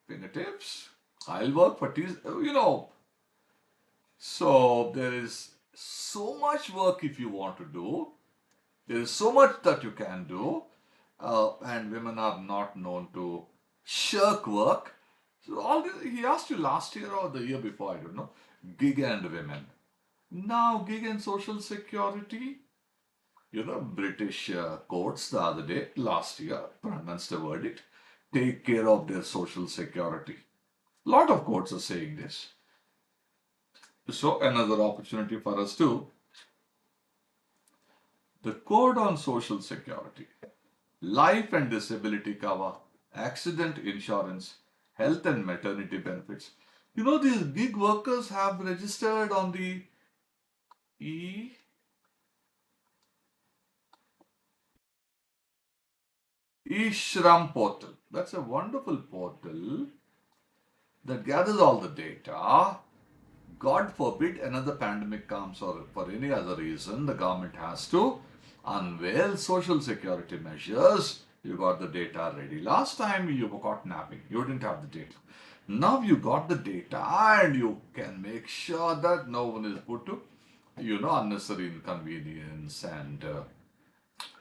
fingertips. I'll work for So there is so much work if you want to do. There is so much that you can do, and women are not known to shirk work. So all this, he asked you last year or the year before, I don't know, gig and women. Now gig and social security. British courts the other day, last year, pronounced a verdict, take care of their social security. A lot of courts are saying this. So another opportunity for us too. The code on social security, life and disability cover, accident insurance, health and maternity benefits. These gig workers have registered on the E Shram portal. That's a wonderful portal that gathers all the data. God forbid another pandemic comes, or for any other reason, the government has to unveil social security measures. You got the data ready. Last time you got napping, you didn't have the data. Now you got the data and you can make sure that no one is put to, unnecessary inconvenience and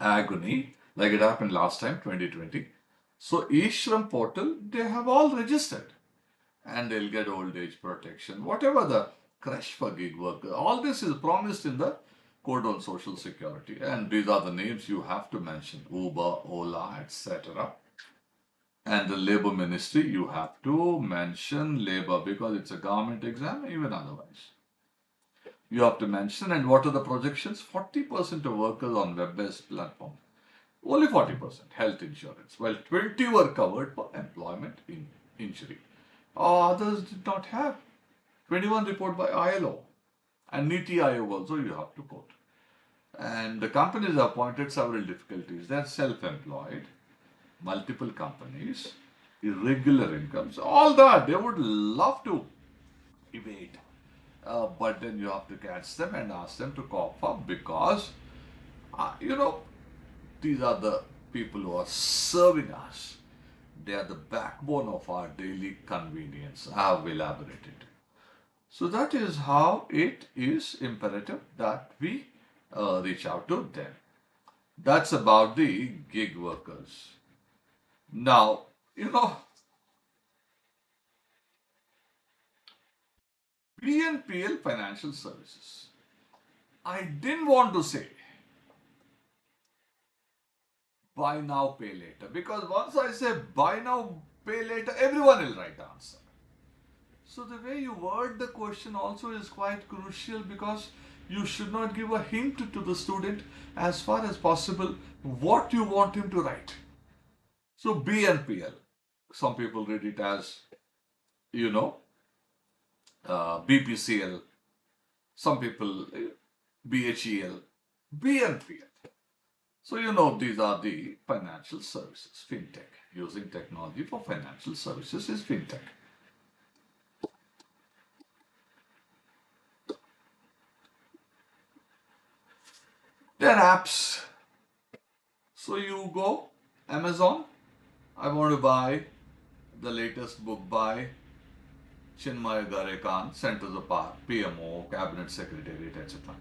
agony like it happened last time, 2020. So Ishram portal, they have all registered and they'll get old age protection, whatever the crash for gig worker. All this is promised in the code on social security, and these are the names you have to mention: Uber, Ola, etc. And the labor ministry, you have to mention labor because it's a government exam, even otherwise. You have to mention, and what are the projections? 40% of workers on web-based platform. Only 40% health insurance, while 20 were covered for employment injury. Others did not have. 21 report by ILO and Niti Aayog also you have to quote. And the companies have pointed several difficulties. They're self-employed, multiple companies, irregular incomes, all that. They would love to evade. But then you have to catch them and ask them to cough up because, these are the people who are serving us. They are the backbone of our daily convenience. I have elaborated. So that is how it is imperative that we reach out to them. That's about the gig workers. Now, BNPL Financial Services. I didn't want to say buy now, pay later, because once I say buy now, pay later, everyone will write the answer. So the way you word the question also is quite crucial because you should not give a hint to the student as far as possible what you want him to write. So BNPL, some people read it as, BPCL, some people BHEL, BNPL. So these are the financial services, fintech. Using technology for financial services is fintech. They're apps. So you go, Amazon, I want to buy the latest book by Chinmay Garekan, Centers of Power, PMO, Cabinet Secretariat, etc.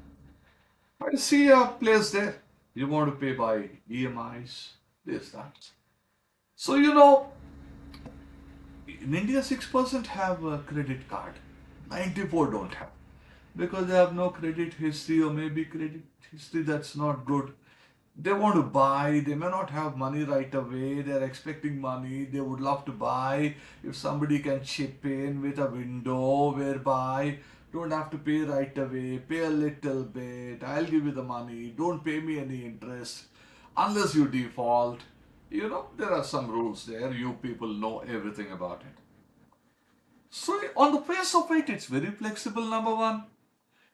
I see a place there. You want to pay by EMIs, this, that. So, in India, 6% have a credit card. 94 don't have. Because they have no credit history, or maybe credit history that's not good. They want to buy, they may not have money right away, they're expecting money, they would love to buy. If somebody can chip in with a window whereby don't have to pay right away, pay a little bit, I'll give you the money, don't pay me any interest unless you default. There are some rules there, you people know everything about it. So on the face of it, it's very flexible, number one.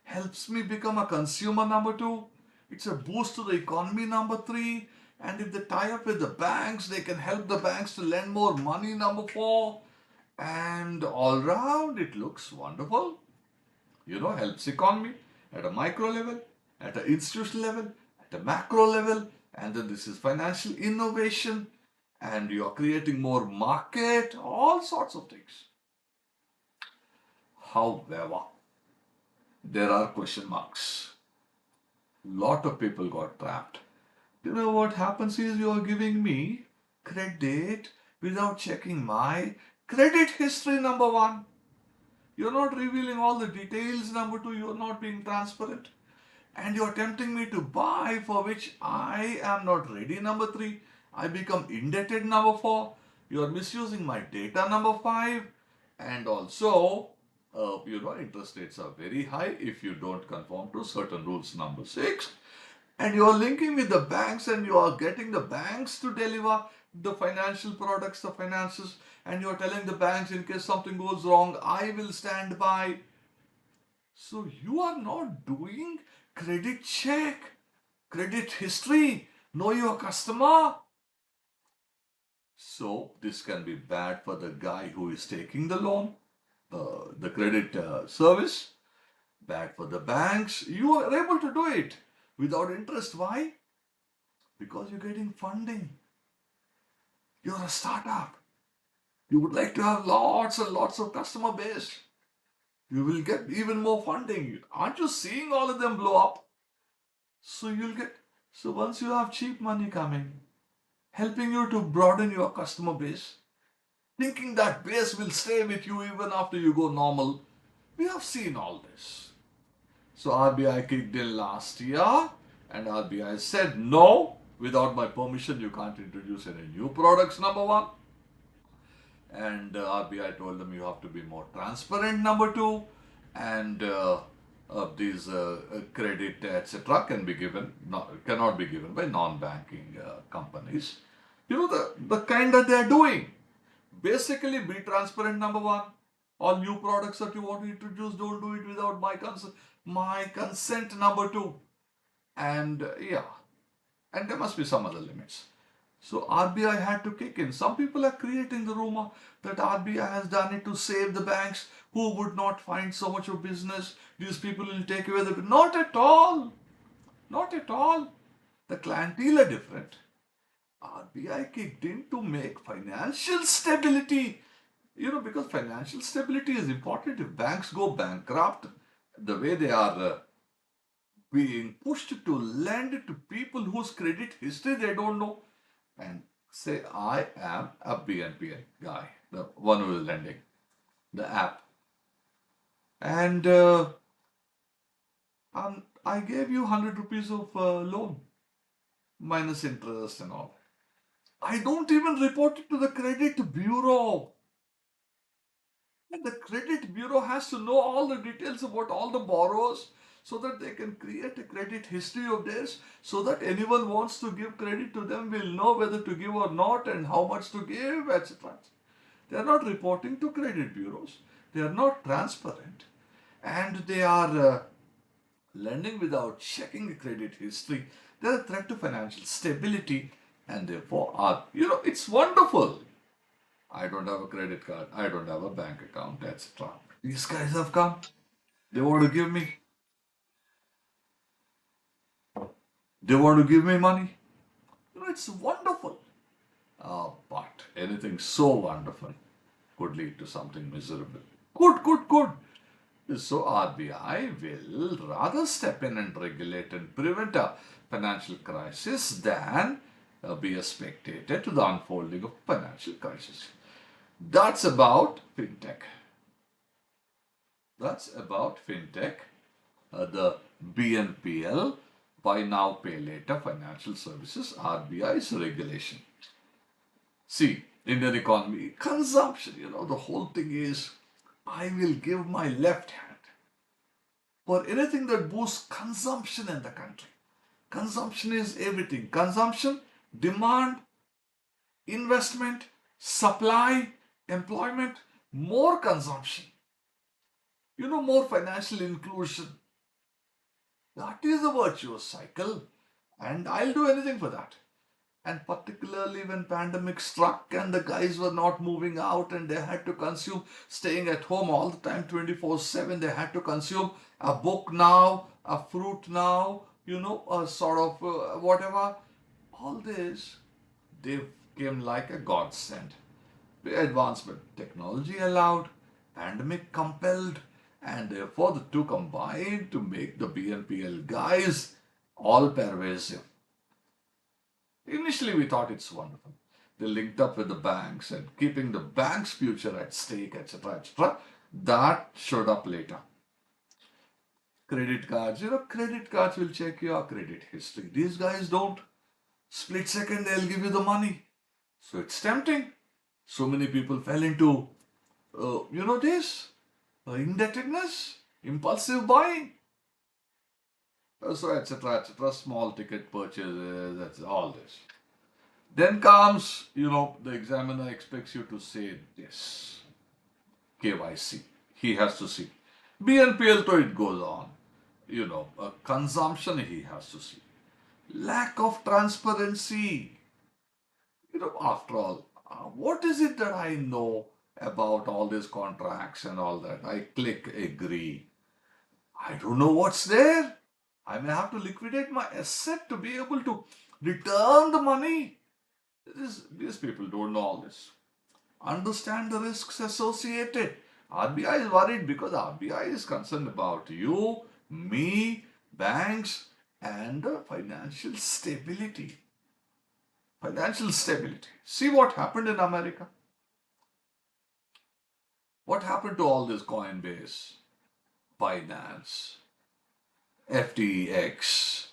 Helps me become a consumer, number two. It's a boost to the economy, number three. And if they tie up with the banks, they can help the banks to lend more money, number four. And all round, it looks wonderful. Helps economy at a micro level, at an institutional level, at a macro level. And then this is financial innovation. And you're creating more market, all sorts of things. However, there are question marks. Lot of people got trapped. What happens is you're giving me credit without checking my credit history, number one. You're not revealing all the details, number two. You're not being transparent. And you're tempting me to buy for which I am not ready, number three. I become indebted, number four. You're misusing my data, number five. And also, interest rates are very high if you don't conform to certain rules, number six. And you are linking with the banks and you are getting the banks to deliver the financial products, the finances, and you are telling the banks in case something goes wrong, I will stand by. So you are not doing credit check, credit history, know your customer. So this can be bad for the guy who is taking the loan, the credit service, bad for the banks. You are able to do it without interest. Why? Because you're getting funding. You're a startup. You would like to have lots and lots of customer base. You will get even more funding. Aren't you seeing all of them blow up? So once you have cheap money coming, helping you to broaden your customer base, thinking that base will stay with you even after you go normal. We have seen all this. So RBI kicked in last year and RBI said no, without my permission you can't introduce any new products, number one. And RBI told them you have to be more transparent, number two. And these credit, etc., cannot be given by non-banking companies. The kind that they are doing. Basically, be transparent, number one. All new products that you want to introduce, don't do it without my consent, number two. And and there must be some other limits. So RBI had to kick in. Some people are creating the rumor that RBI has done it to save the banks who would not find so much of business. These people will take away the... Not at all. Not at all. The clientele are different. RBI kicked in to make financial stability. Because financial stability is important. If banks go bankrupt, the way they are being pushed to lend to people whose credit history they don't know, and say, I am a BNPL guy, the one who is lending, the app. And I gave you 100 rupees of loan, minus interest and all. I don't even report it to the credit bureau. And the credit bureau has to know all the details about all the borrowers so that they can create a credit history of theirs, so that anyone wants to give credit to them will know whether to give or not and how much to give, etc. They are not reporting to credit bureaus. They are not transparent. And they are lending without checking the credit history. They are a threat to financial stability and therefore are, it's wonderful. I don't have a credit card. I don't have a bank account, etc. These guys have come. They want to give me. They want to give me money. It's wonderful. But anything so wonderful could lead to something miserable. Good. So RBI will rather step in and regulate and prevent a financial crisis than be a spectator to the unfolding of financial crisis. That's about fintech. That's about fintech, the BNPL, Buy Now Pay Later Financial Services, RBI's regulation. See, Indian economy, consumption, the whole thing is I will give my left hand for anything that boosts consumption in the country. Consumption is everything. Consumption, demand, investment, supply, employment, more consumption. More financial inclusion. That is a virtuous cycle, and I'll do anything for that. And particularly when pandemic struck and the guys were not moving out and they had to consume, staying at home all the time 24/7, they had to consume a book now, a fruit now, a sort of whatever. All this, they came like a godsend. The advancement technology allowed, pandemic compelled, and therefore the two combined to make the BNPL guys all pervasive. Initially, we thought it's wonderful. They linked up with the banks and keeping the bank's future at stake, etc., etc. That showed up later. Credit cards, credit cards will check your credit history. These guys don't. Split second, they'll give you the money. So it's tempting. So many people fell into, this indebtedness, impulsive buying. So etc., etc., small ticket purchases, that's all this. Then comes, the examiner expects you to say this. KYC. He has to see. BNPL, though it goes on. Consumption he has to see. Lack of transparency. After all, what is it that I know about all these contracts and all that? I click agree. I don't know what's there. I may have to liquidate my asset to be able to return the money. These people don't know all this. Understand the risks associated. RBI is worried because RBI is concerned about you, me, banks, and financial stability. Financial stability. See what happened in America. What happened to all this Coinbase, Binance, FTX?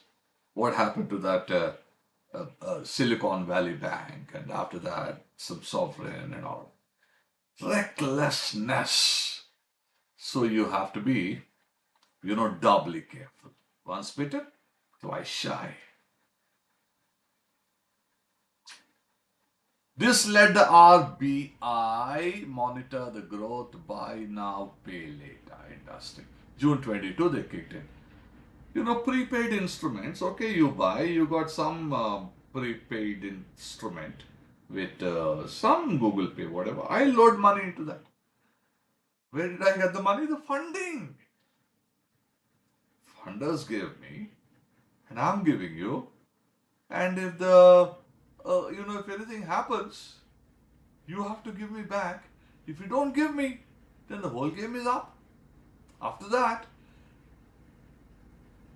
What happened to that Silicon Valley Bank, and after that some sovereign and all? Recklessness. So you have to be, doubly careful. Once bitten, twice shy. This led the RBI monitor the growth buy now, pay later industry. June 22, they kicked in. Prepaid instruments. Okay, you buy, you got some prepaid instrument with some Google Pay, whatever. I load money into that. Where did I get the money? The funding. Funders gave me, and I'm giving you. And if if anything happens, you have to give me back. If you don't give me, then the whole game is up. After that,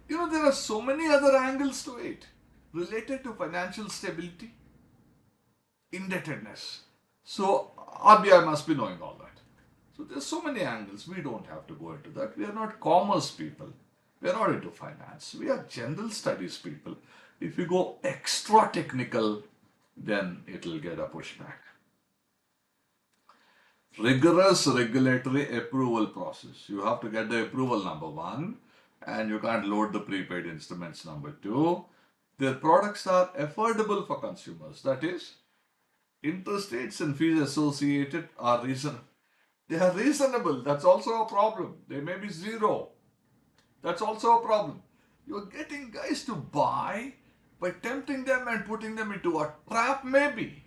there are so many other angles to it related to financial stability, indebtedness. So RBI must be knowing all that. So there's so many angles. We don't have to go into that. We are not commerce people. We are not into finance. We are general studies people. If you go extra technical, then it will get a pushback. Rigorous regulatory approval process. You have to get the approval, number one, and you can't load the prepaid instruments, number two. Their products are affordable for consumers. That is, interest rates and fees associated are reasonable. They are reasonable. That's also a problem. They may be zero. That's also a problem. You're getting guys to buy by tempting them and putting them into a trap, maybe.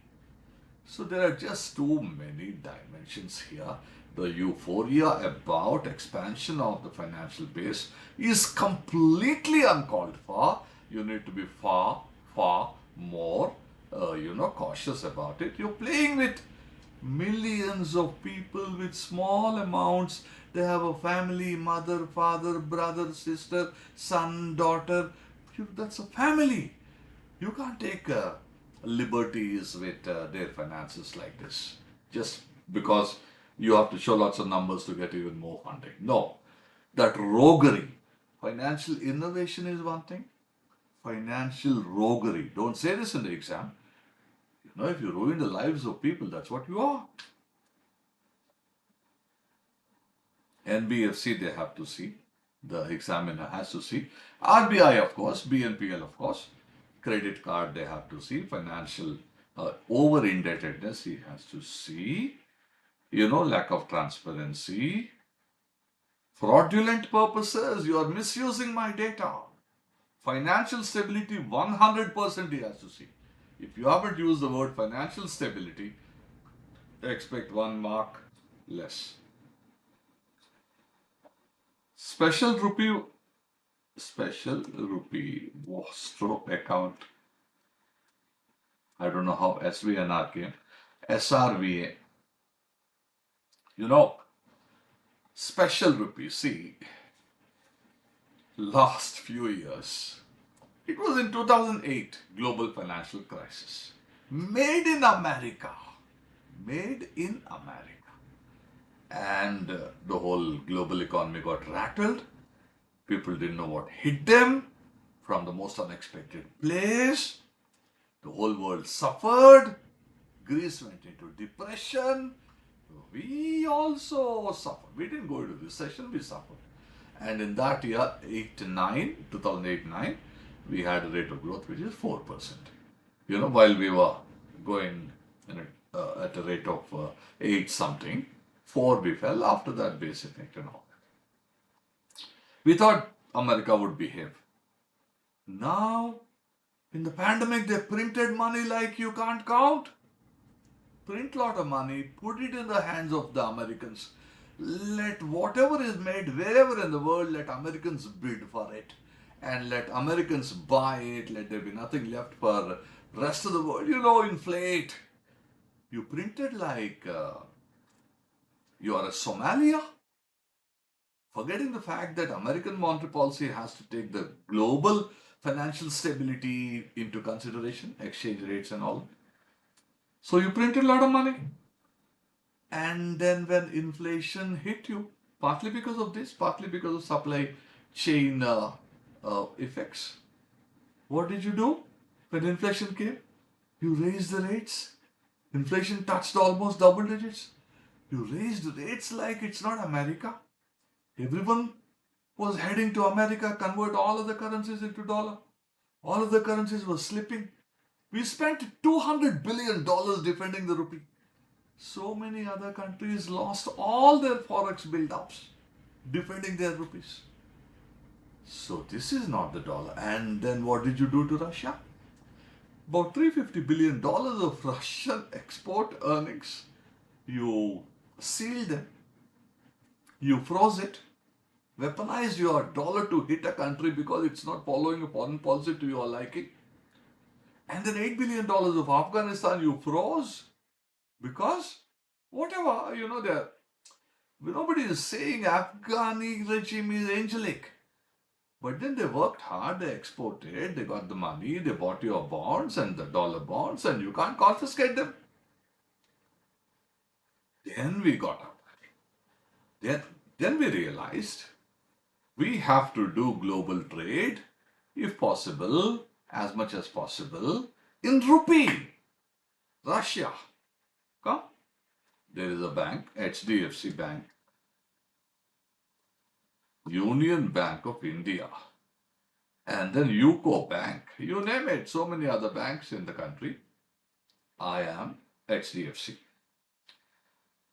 So there are just too many dimensions here. The euphoria about expansion of the financial base is completely uncalled for. You need to be far, far more, cautious about it. You're playing with Millions of people with small amounts. They have a family, mother, father, brother, sister, son, daughter. That's a family. You can't take liberties with their finances like this just because you have to show lots of numbers to get even more funding. No, that roguery. Financial innovation is one thing. Financial roguery. Don't say this in the exam. If you ruin the lives of people, that's what you are. NBFC, they have to see. The examiner has to see. RBI, of course. BNPL, of course. Credit card, they have to see. Financial over indebtedness, he has to see. Lack of transparency. Fraudulent purposes, you are misusing my data. Financial stability, 100% he has to see. If you haven't used the word financial stability, expect 1 mark less. Special rupee stroke account. I don't know how SVNR came. SRVA. Special rupee. See, last few years, it was in 2008, global financial crisis. Made in America. Made in America. And the whole global economy got rattled. People didn't know what hit them from the most unexpected place. The whole world suffered. Greece went into depression. We also suffered. We didn't go into recession, we suffered. And in that year, 2008-9, we had a rate of growth which is 4%. While we were going at a rate of 8 something, 4 we fell after that base effect and all. We thought America would behave. Now, in the pandemic, they printed money like you can't count. Print lot of money, put it in the hands of the Americans. Let whatever is made wherever in the world, let Americans bid for it. And let Americans buy it. Let there be nothing left for rest of the world. Inflate. You printed like you are a Somalia. Forgetting the fact that American monetary policy has to take the global financial stability into consideration, exchange rates and all. So you printed a lot of money. And then when inflation hit you, partly because of this, partly because of supply chain effects, what did you do when inflation came? You raised the rates. Inflation touched almost double digits. You raised rates like it's not America. Everyone was heading to America, convert all of the currencies into dollar. All of the currencies were slipping. We spent $200 billion defending the rupee. So many other countries lost all their forex build-ups defending their rupees. So this is not the dollar. And then what did you do to Russia? About $350 billion of Russian export earnings. You sealed them. You froze it. Weaponized your dollar to hit a country because it's not following a foreign policy to your liking. And then $8 billion of Afghanistan you froze because whatever, nobody is saying Afghani regime is angelic. But then they worked hard, they exported, they got the money, they bought your bonds and the dollar bonds and you can't confiscate them. Then we got up. Then we realized we have to do global trade, if possible, as much as possible, in rupee. Russia. Come. There is a bank, HDFC Bank, Union Bank of India, and then UCO Bank. You name it, so many other banks in the country. I am HDFC.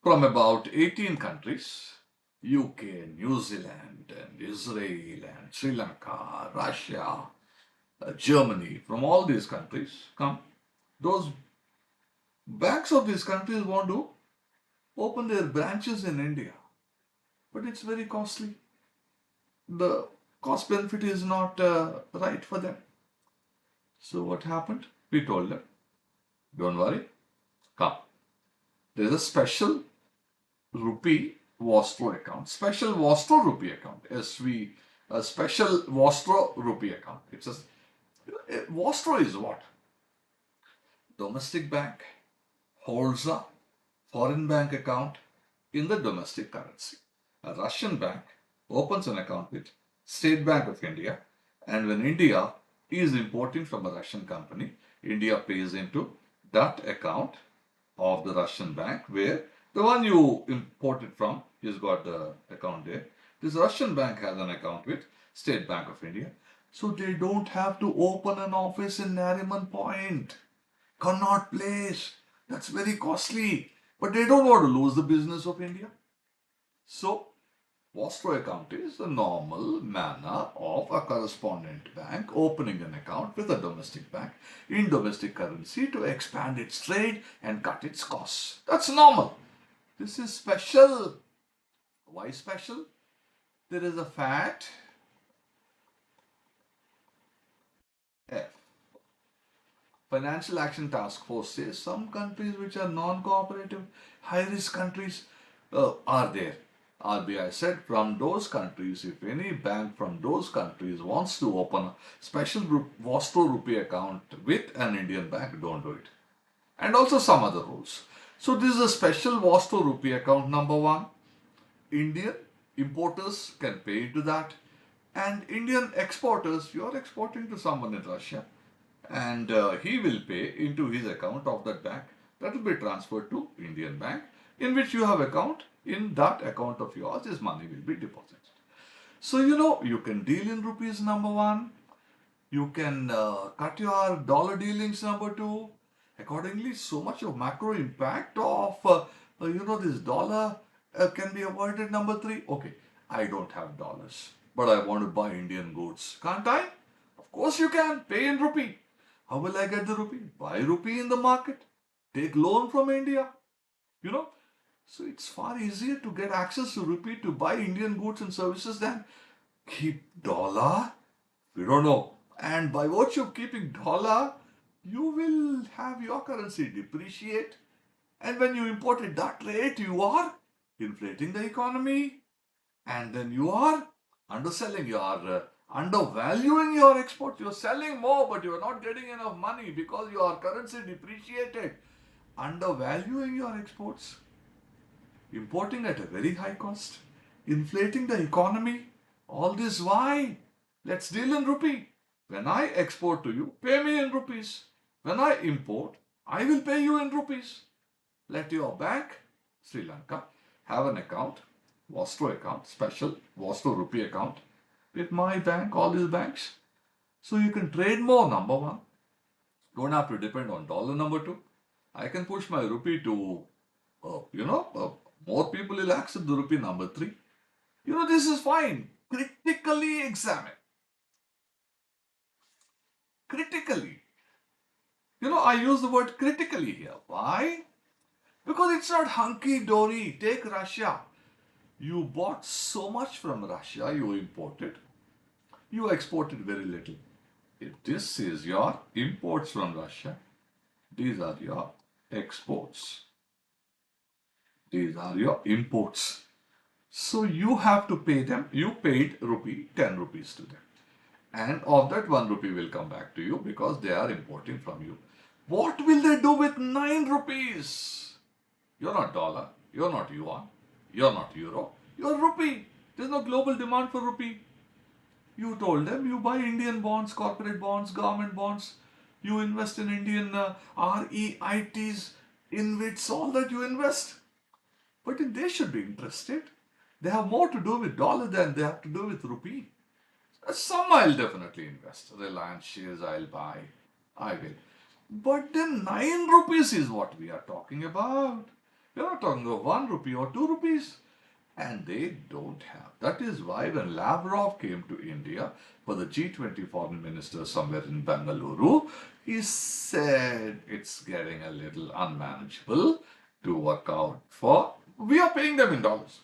From about 18 countries, UK, New Zealand, and Israel, and Sri Lanka, Russia, Germany, from all these countries come. Those banks of these countries want to open their branches in India, but it's very costly. The cost benefit is not right for them. So what happened? We told them, don't worry, come. There's a special rupee Vostro account, special Vostro rupee account, SV, a special Vostro rupee account. Vostro is what? Domestic bank holds a foreign bank account in the domestic currency. A Russian bank opens an account with State Bank of India, and when India is importing from a Russian company, India pays into that account of the Russian bank where the one you imported from, you've got the account there. This Russian bank has an account with State Bank of India. So they don't have to open an office in Nariman Point, Connaught Place. That's very costly. But they don't want to lose the business of India. So Vostro account is the normal manner of a correspondent bank opening an account with a domestic bank in domestic currency to expand its trade and cut its costs. That's normal. This is special. Why special? There is a fact F. Financial Action Task Force says some countries which are non-cooperative, high-risk countries are there. RBI said from those countries, if any bank from those countries wants to open a special Vostro rupee account with an Indian bank, don't do it. And also some other rules. So this is a special Vostro rupee account number 1. Indian importers can pay into that. And Indian exporters, you are exporting to someone in Russia, and he will pay into his account of that bank. That will be transferred to Indian bank in which you have account. In that account of yours, his money will be deposited. So you can deal in rupees number 1. You can cut your dollar dealings number 2. Accordingly, so much of macro impact of this dollar can be avoided number 3. Okay, I don't have dollars, but I want to buy Indian goods. Can't I? Of course you can. Pay in rupee. How will I get the rupee? Buy rupee in the market. Take loan from India. So it's far easier to get access to rupee to buy Indian goods and services than keep dollar. We don't know. And by virtue of keeping dollar, you will have your currency depreciate. And when you import at that rate, you are inflating the economy. And then you are underselling, you are undervaluing your export. You're selling more, but you're not getting enough money because your currency depreciated. Undervaluing your exports. Importing at a very high cost. Inflating the economy. All this why? Let's deal in rupee. When I export to you, pay me in rupees. When I import, I will pay you in rupees. Let your bank, Sri Lanka, have an account, Vostro account, special Vostro rupee account with my bank, all these banks. So you can trade more, number 1. Don't have to depend on dollar, number 2. I can push my rupee to, more people will accept the rupee, number 3. This is fine. Critically examine. Critically. I use the word critically here. Why? Because it's not hunky-dory. Take Russia. You bought so much from Russia, you imported. You exported very little. If this is your imports from Russia, these are your exports. These are your imports. So you have to pay them. You paid 10 rupees to them. And of that 1 rupee will come back to you because they are importing from you. What will they do with 9 rupees? You're not dollar. You're not yuan. You're not euro. You're rupee. There's no global demand for rupee. You told them you buy Indian bonds, corporate bonds, government bonds. You invest in Indian REITs, in which all that you invest. But they should be interested. They have more to do with dollar than they have to do with rupee. Some I'll definitely invest. Reliance shares I'll buy. I will. But then 9 rupees is what we are talking about. We're not talking about 1 rupee or 2 rupees. And they don't have. That is why when Lavrov came to India for the G20 foreign ministers somewhere in Bengaluru, he said it's getting a little unmanageable to work out for. We are paying them in dollars.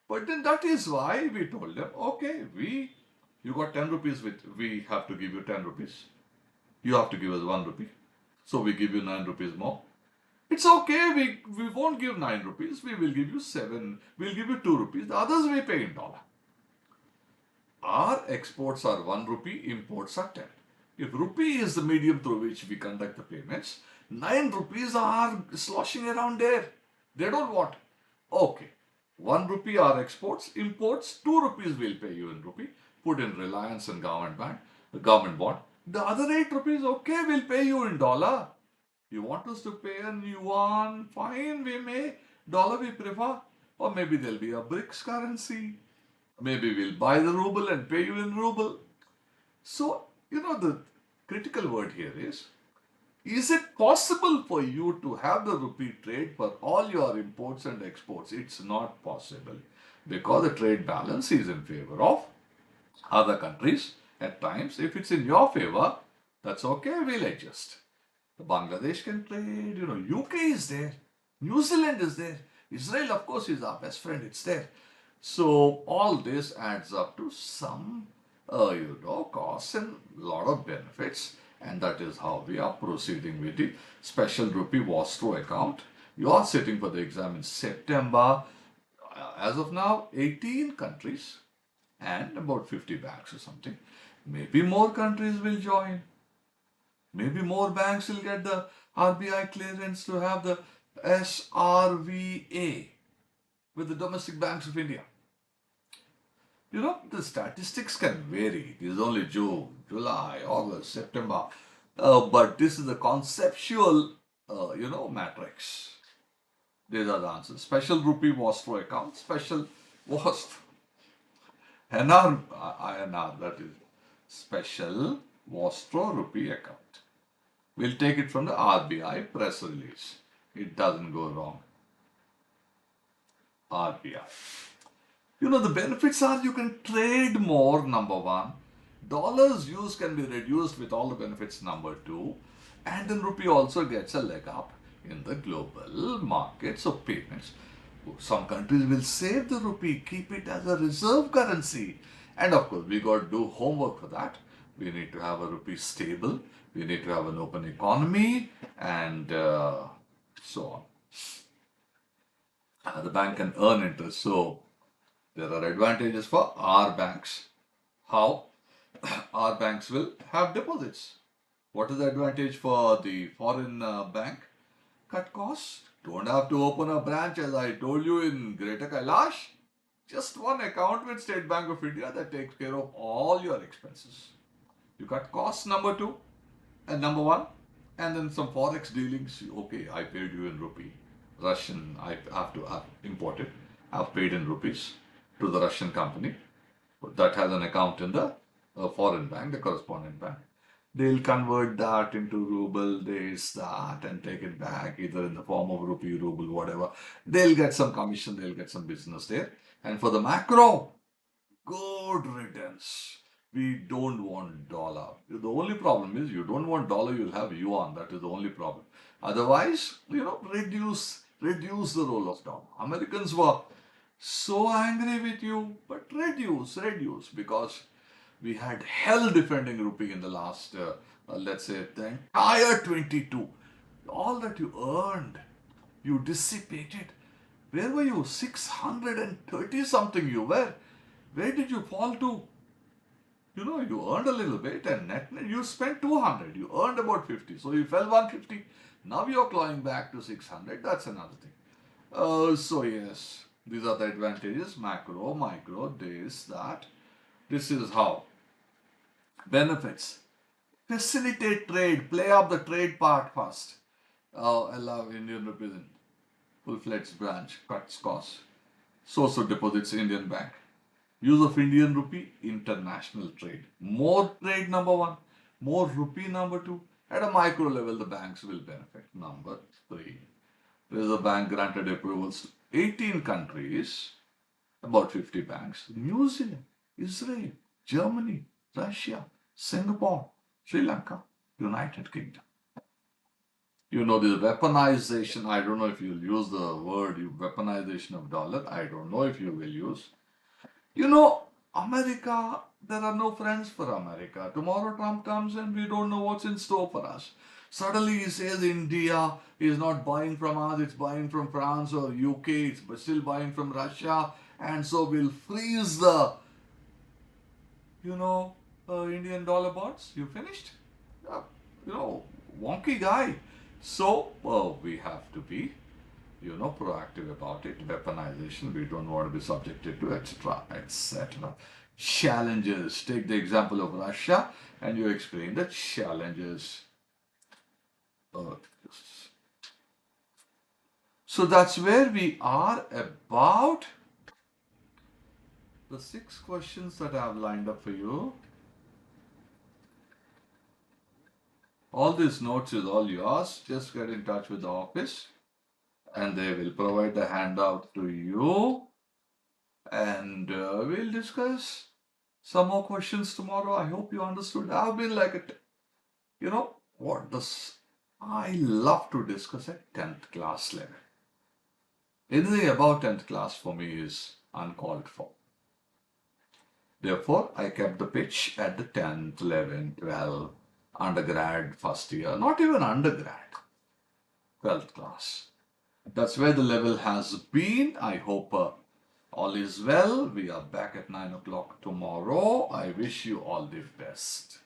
But then that is why we told them, okay, you got 10 rupees we have to give you 10 rupees. You have to give us 1 rupee. So we give you 9 rupees more. It's okay, we won't give 9 rupees, we will give you 7, we'll give you 2 rupees, the others we pay in dollar. Our exports are 1 rupee, imports are 10. If rupee is the medium through which we conduct the payments, 9 rupees are sloshing around there. They don't want. Okay. 1 rupee are exports, imports, 2 rupees will pay you in rupee, put in Reliance and government bond. The other 8 rupees, okay, we'll pay you in dollar. You want us to pay in yuan, fine, we may. Dollar we prefer. Or maybe there'll be a BRICS currency. Maybe we'll buy the ruble and pay you in ruble. So, the critical word here is it possible for you to have the rupee trade for all your imports and exports? It's not possible because the trade balance is in favor of other countries at times. If it's in your favor, that's okay, we'll adjust. Bangladesh can trade, UK is there, New Zealand is there, Israel, of course, is our best friend, it's there. So all this adds up to some, costs and a lot of benefits, and that is how we are proceeding with the special rupee Vostro account. You are sitting for the exam in September. As of now, 18 countries and about 50 banks or something. Maybe more countries will join. Maybe more banks will get the RBI clearance to have the SRVA with the Domestic Banks of India. The statistics can vary. It is only June, July, August, September. But this is the conceptual, matrix. These are the answers. Special rupee Vostro account, special Vostro. INR, that is special Vostro rupee account. We'll take it from the RBI press release. It doesn't go wrong. RBI. The benefits are you can trade more, number one. Dollars use can be reduced with all the benefits, number two. And then rupee also gets a leg up in the global markets of payments. Some countries will save the rupee, keep it as a reserve currency. And of course, we got to do homework for that. We need to have a rupee stable. We need to have an open economy and so on. The bank can earn interest. So there are advantages for our banks. How? Our banks will have deposits. What is the advantage for the foreign bank? Cut costs. Don't have to open a branch, as I told you, in Greater Kailash. Just one account with State Bank of India that takes care of all your expenses. You cut costs, number two, and number one, and then some forex dealings. Okay, I paid you in rupee. Russian, I have to import it. I've paid in rupees to the Russian company that has an account in the foreign bank, the correspondent bank. They'll convert that into ruble, this, that, and take it back either in the form of rupee, ruble, whatever. They'll get some commission, they'll get some business there. And for the macro, good riddance. We don't want dollar. The only problem is you don't want dollar, you'll have yuan. That is the only problem. Otherwise, reduce the role of dollar. Americans were so angry with you, but reduce, because we had hell defending rupee in the last, let's say, the entire 22. All that you earned, you dissipated. Where were you? 630 something you were. Where did you fall to? You earned a little bit and net you spent 200. You earned about 50. So you fell 150. Now you're clawing back to 600. That's another thing. So yes, these are the advantages. Macro, micro, this, that. This is how. Benefits. Facilitate trade. Play up the trade part first. Allow Indian rupees in full-fledged branch. Cuts costs. Source of deposits, Indian bank. Use of Indian rupee, international trade. More trade, number one. More rupee, number two. At a micro level, the banks will benefit. Number three. Reserve Bank granted approvals to 18 countries, about 50 banks. New Zealand, Israel, Germany, Russia, Singapore, Sri Lanka, United Kingdom. The weaponization, I don't know if you'll use the word weaponization of dollar. I don't know if you will use. America, there are no friends for America. Tomorrow Trump comes and we don't know what's in store for us. Suddenly he says India is not buying from us, it's buying from France or UK, it's still buying from Russia, and so we'll freeze the, Indian dollar bonds. You finished? Uh, Wonky guy. So, we have to be, proactive about it. Weaponization, we don't want to be subjected to, etc., etc. Challenges. Take the example of Russia and you explain the challenges. So that's where we are about the 6 questions that I have lined up for you. All these notes is all yours. Just get in touch with the office and they will provide the handout to you. And we'll discuss some more questions tomorrow. I hope you understood. I've been like it. What does I love to discuss at 10th class level. Anything about 10th class for me is uncalled for. Therefore, I kept the pitch at the 10th, 11th, 12th, undergrad, first year, not even undergrad, 12th class. That's where the level has been. I hope all is well. We are back at 9 o'clock tomorrow. I wish you all the best.